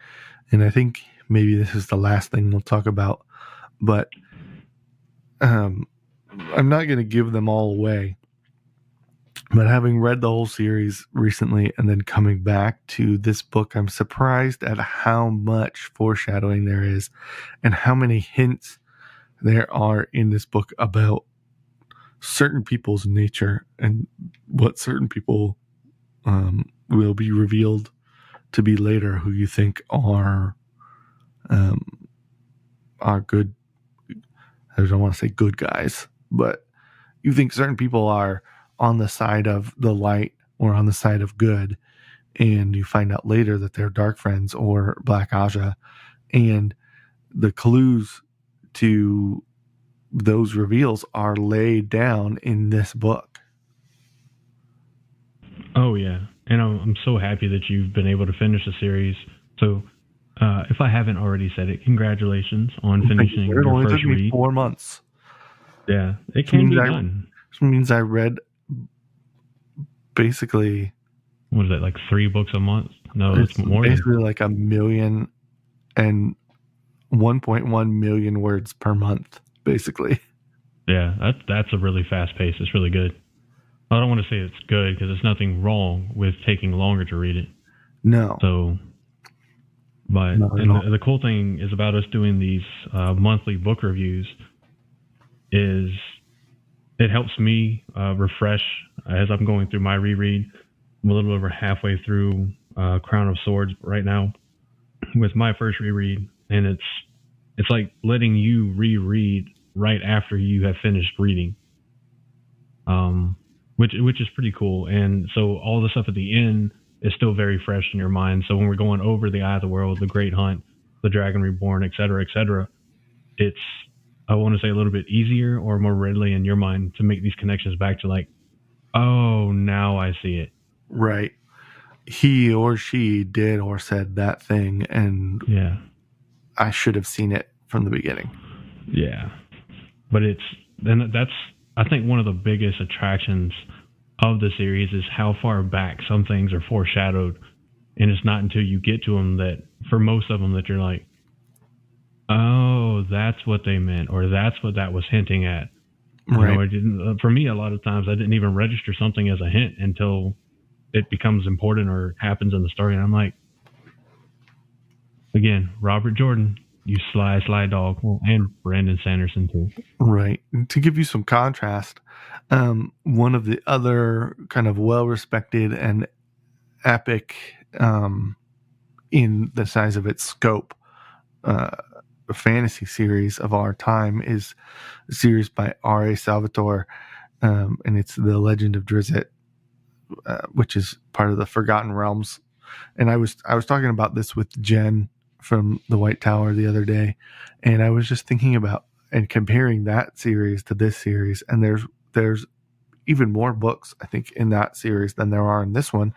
and I think maybe this is the last thing we'll talk about, but I'm not going to give them all away. But having read the whole series recently and then coming back to this book, I'm surprised at how much foreshadowing there is and how many hints there are in this book about certain people's nature and what certain people will be revealed to be later, who you think are good. I don't want to say good guys, but you think certain people are on the side of the light or on the side of good, and you find out later that they're dark friends or Black Aja, and the clues to those reveals are laid down in this book. Oh yeah, and I'm so happy that you've been able to finish the series. So if I haven't already said it, congratulations on finishing your only first took me read. 4 months. Yeah, it can be done. which means I read basically, what is it, like 3 books a month? No, it's more. Basically like 1 million and 1.1 million words per month, basically. Yeah, that's a really fast pace. It's really good. I don't want to say it's good because there's nothing wrong with taking longer to read it. No. So, but and the cool thing is about us doing these monthly book reviews is it helps me refresh as I'm going through my reread. I'm a little over halfway through Crown of Swords right now with my first reread, and it's like letting you reread right after you have finished reading, which is pretty cool. And so all the stuff at the end is still very fresh in your mind. So when we're going over the Eye of the World, the Great Hunt, the Dragon Reborn, et cetera, it's, I want to say, a little bit easier or more readily in your mind to make these connections back to like, oh, now I see it. Right. He or she did or said that thing, and yeah, I should have seen it from the beginning. Yeah. But that's, I think, one of the biggest attractions of the series is how far back some things are foreshadowed. And it's not until you get to them that, for most of them, that you're like, oh, that's what they meant, or that's what that was hinting at. Right. You know, it didn't, for me, a lot of times I didn't even register something as a hint until it becomes important or happens in the story. And I'm like, again, Robert Jordan, you sly dog. Well, and Brandon Sanderson too. Right. To give you some contrast, one of the other kind of well-respected and epic in the size of its scope fantasy series of our time is a series by R.A. Salvatore, and it's The Legend of Drizzt, which is part of the Forgotten Realms. And I was talking about this with Jen from the White Tower the other day, and I was just thinking about and comparing that series to this series, and there's even more books, I think, in that series than there are in this one,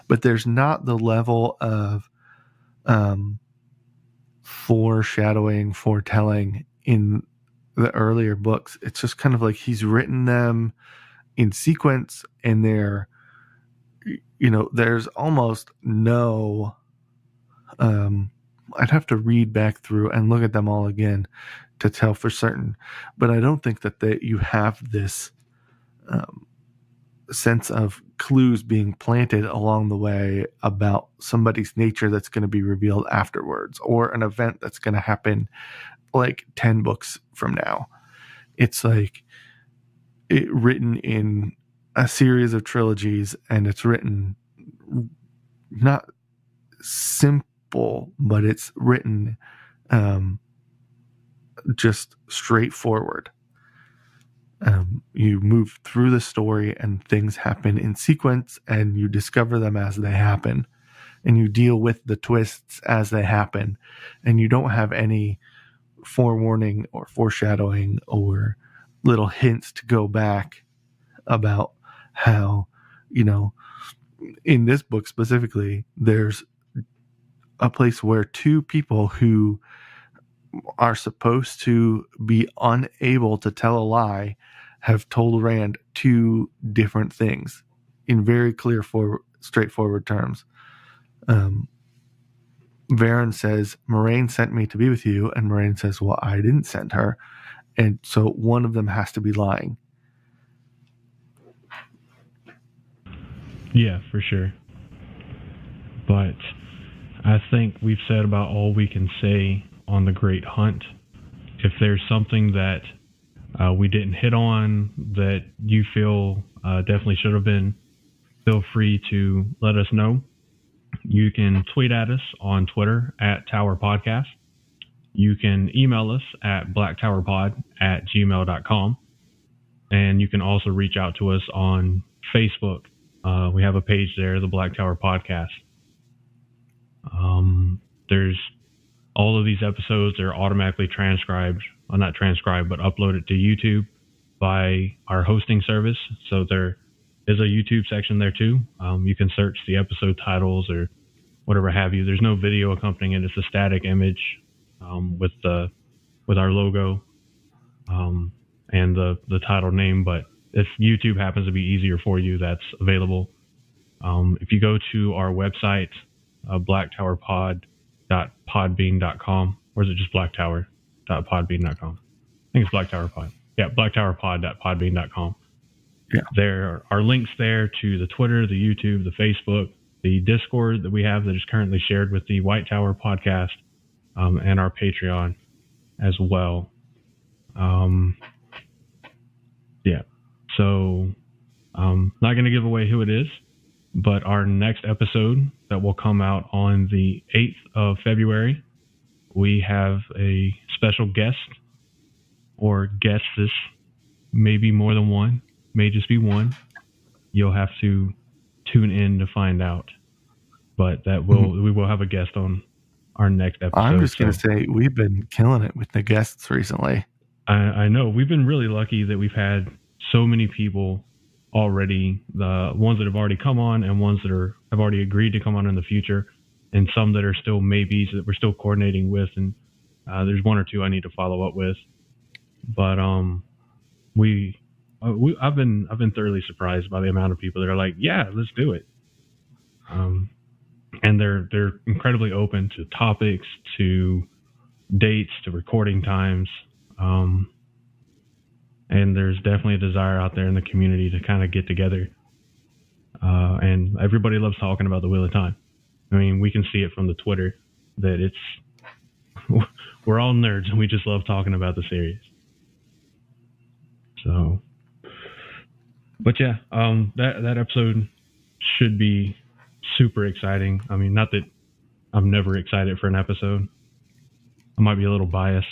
but there's not the level of foreshadowing, foretelling in the earlier books. It's just kind of like he's written them in sequence, and they're, you know, there's almost no I'd have to read back through and look at them all again to tell for certain, but I don't think that you have this sense of clues being planted along the way about somebody's nature that's going to be revealed afterwards, or an event that's going to happen like 10 books from now. It's like written in a series of trilogies, and it's written not simple, but it's written just straightforward. You move through the story and things happen in sequence, and you discover them as they happen, and you deal with the twists as they happen, and you don't have any forewarning or foreshadowing or little hints to go back about how, you know, in this book specifically, there's a place where two people who are supposed to be unable to tell a lie have told Rand two different things in very clear, straightforward terms. Varen says, Moraine sent me to be with you, and Moraine says, well, I didn't send her. And so one of them has to be lying. Yeah, for sure. But I think we've said about all we can say on the Great Hunt. If there's something that we didn't hit on that you feel definitely should have been, feel free to let us know. You can tweet at us on Twitter at Tower Podcast. You can email us at blacktowerpod@gmail.com. And you can also reach out to us on Facebook. We have a page there, the Black Tower Podcast. There's all of these episodes are automatically transcribed, well, not transcribed, but uploaded to YouTube by our hosting service. So there is a YouTube section there too. You can search the episode titles or whatever have you. There's no video accompanying it. It's a static image with our logo and the title name, but if YouTube happens to be easier for you, that's available. If you go to our website, blacktowerpod.podbean.com, or is it just blacktower.podbean.com? I think it's blacktowerpod. Yeah, blacktowerpod.podbean.com. Yeah. There are links there to the Twitter, the YouTube, the Facebook, the Discord that we have that is currently shared with the White Tower podcast, and our Patreon as well. So not going to give away who it is, but our next episode that will come out on the 8th of February, we have a special guest or guests, maybe more than one, may just be one. You'll have to tune in to find out, but we will have a guest on our next episode. I'm just going to say we've been killing it with the guests recently. I know we've been really lucky that we've had so many people already, the ones that have already come on and ones that have already agreed to come on in the future, and some that are still maybes that we're still coordinating with, and there's one or two I need to follow up with. But I've been thoroughly surprised by the amount of people that are like, yeah, let's do it. And they're incredibly open to topics, to dates, to recording times. And there's definitely a desire out there in the community to kind of get together. And everybody loves talking about the Wheel of Time. I mean, we can see it from the Twitter that we're all nerds and we just love talking about the series. So, but yeah, that episode should be super exciting. I mean, not that I'm never excited for an episode. I might be a little biased.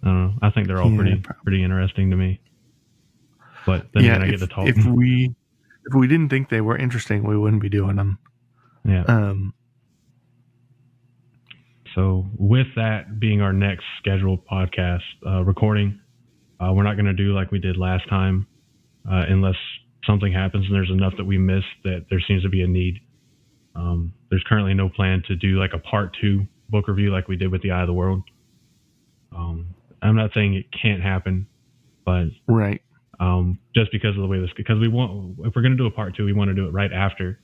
I don't know. I think they're all pretty interesting to me. But then again, I get to talk. If we didn't think they were interesting, we wouldn't be doing them. Yeah. So with that being our next scheduled podcast recording, we're not going to do like we did last time, unless something happens and there's enough that we missed that there seems to be a need. There's currently no plan to do like a part 2 book review like we did with The Eye of the World. I'm not saying it can't happen, but right. Just because of the way because if we're going to do a part 2, we want to do it right after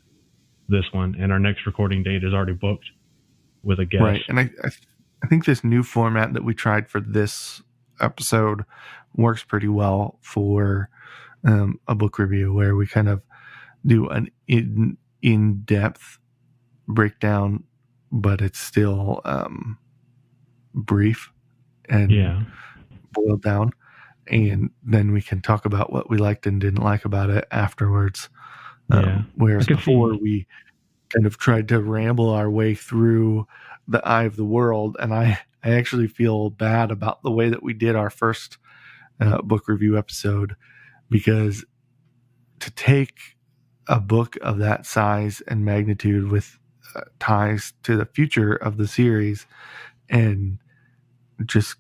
this one, and our next recording date is already booked with a guest. Right, and I think this new format that we tried for this episode works pretty well for a book review, where we kind of do an in-depth breakdown, but it's still brief and boiled down, and then we can talk about what we liked and didn't like about it afterwards. Whereas before we kind of tried to ramble our way through The Eye of the World, and I actually feel bad about the way that we did our first book review episode, because to take a book of that size and magnitude with ties to the future of the series and just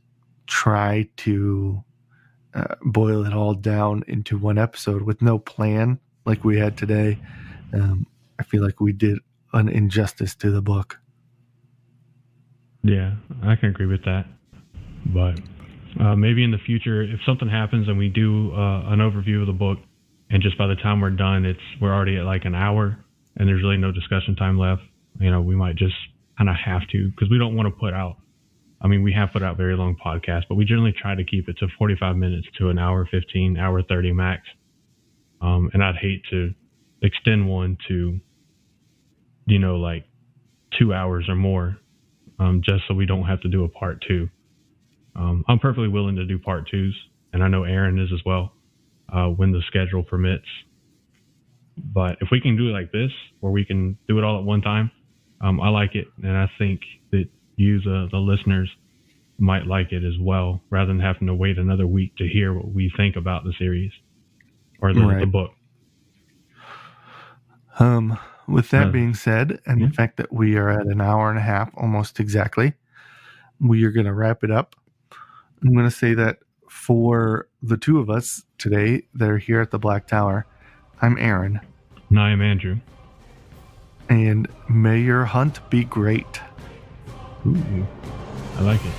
try to boil it all down into one episode with no plan like we had today, I feel like we did an injustice to the book. Yeah, I can agree with that. But maybe in the future, if something happens and we do an overview of the book, and just by the time we're done, we're already at like an hour, and there's really no discussion time left, we might just kind of have to, because we don't want to put out, we have put out very long podcasts, but we generally try to keep it to 45 minutes to an hour 15, hour 30 max. And I'd hate to extend one to, like 2 hours or more, just so we don't have to do a part 2. I'm perfectly willing to do part 2s, and I know Aaron is as well, when the schedule permits. But if we can do it like this, where we can do it all at one time, I like it, and I think that you, the listeners, might like it as well, rather than having to wait another week to hear what we think about the series or the book. With that being said, and the fact that we are at an hour and a half almost exactly, we are going to wrap it up. I'm going to say that for the two of us today that are here at the Black Tower, I'm Aaron. And I am Andrew. And may your hunt be great. Ooh, I like it.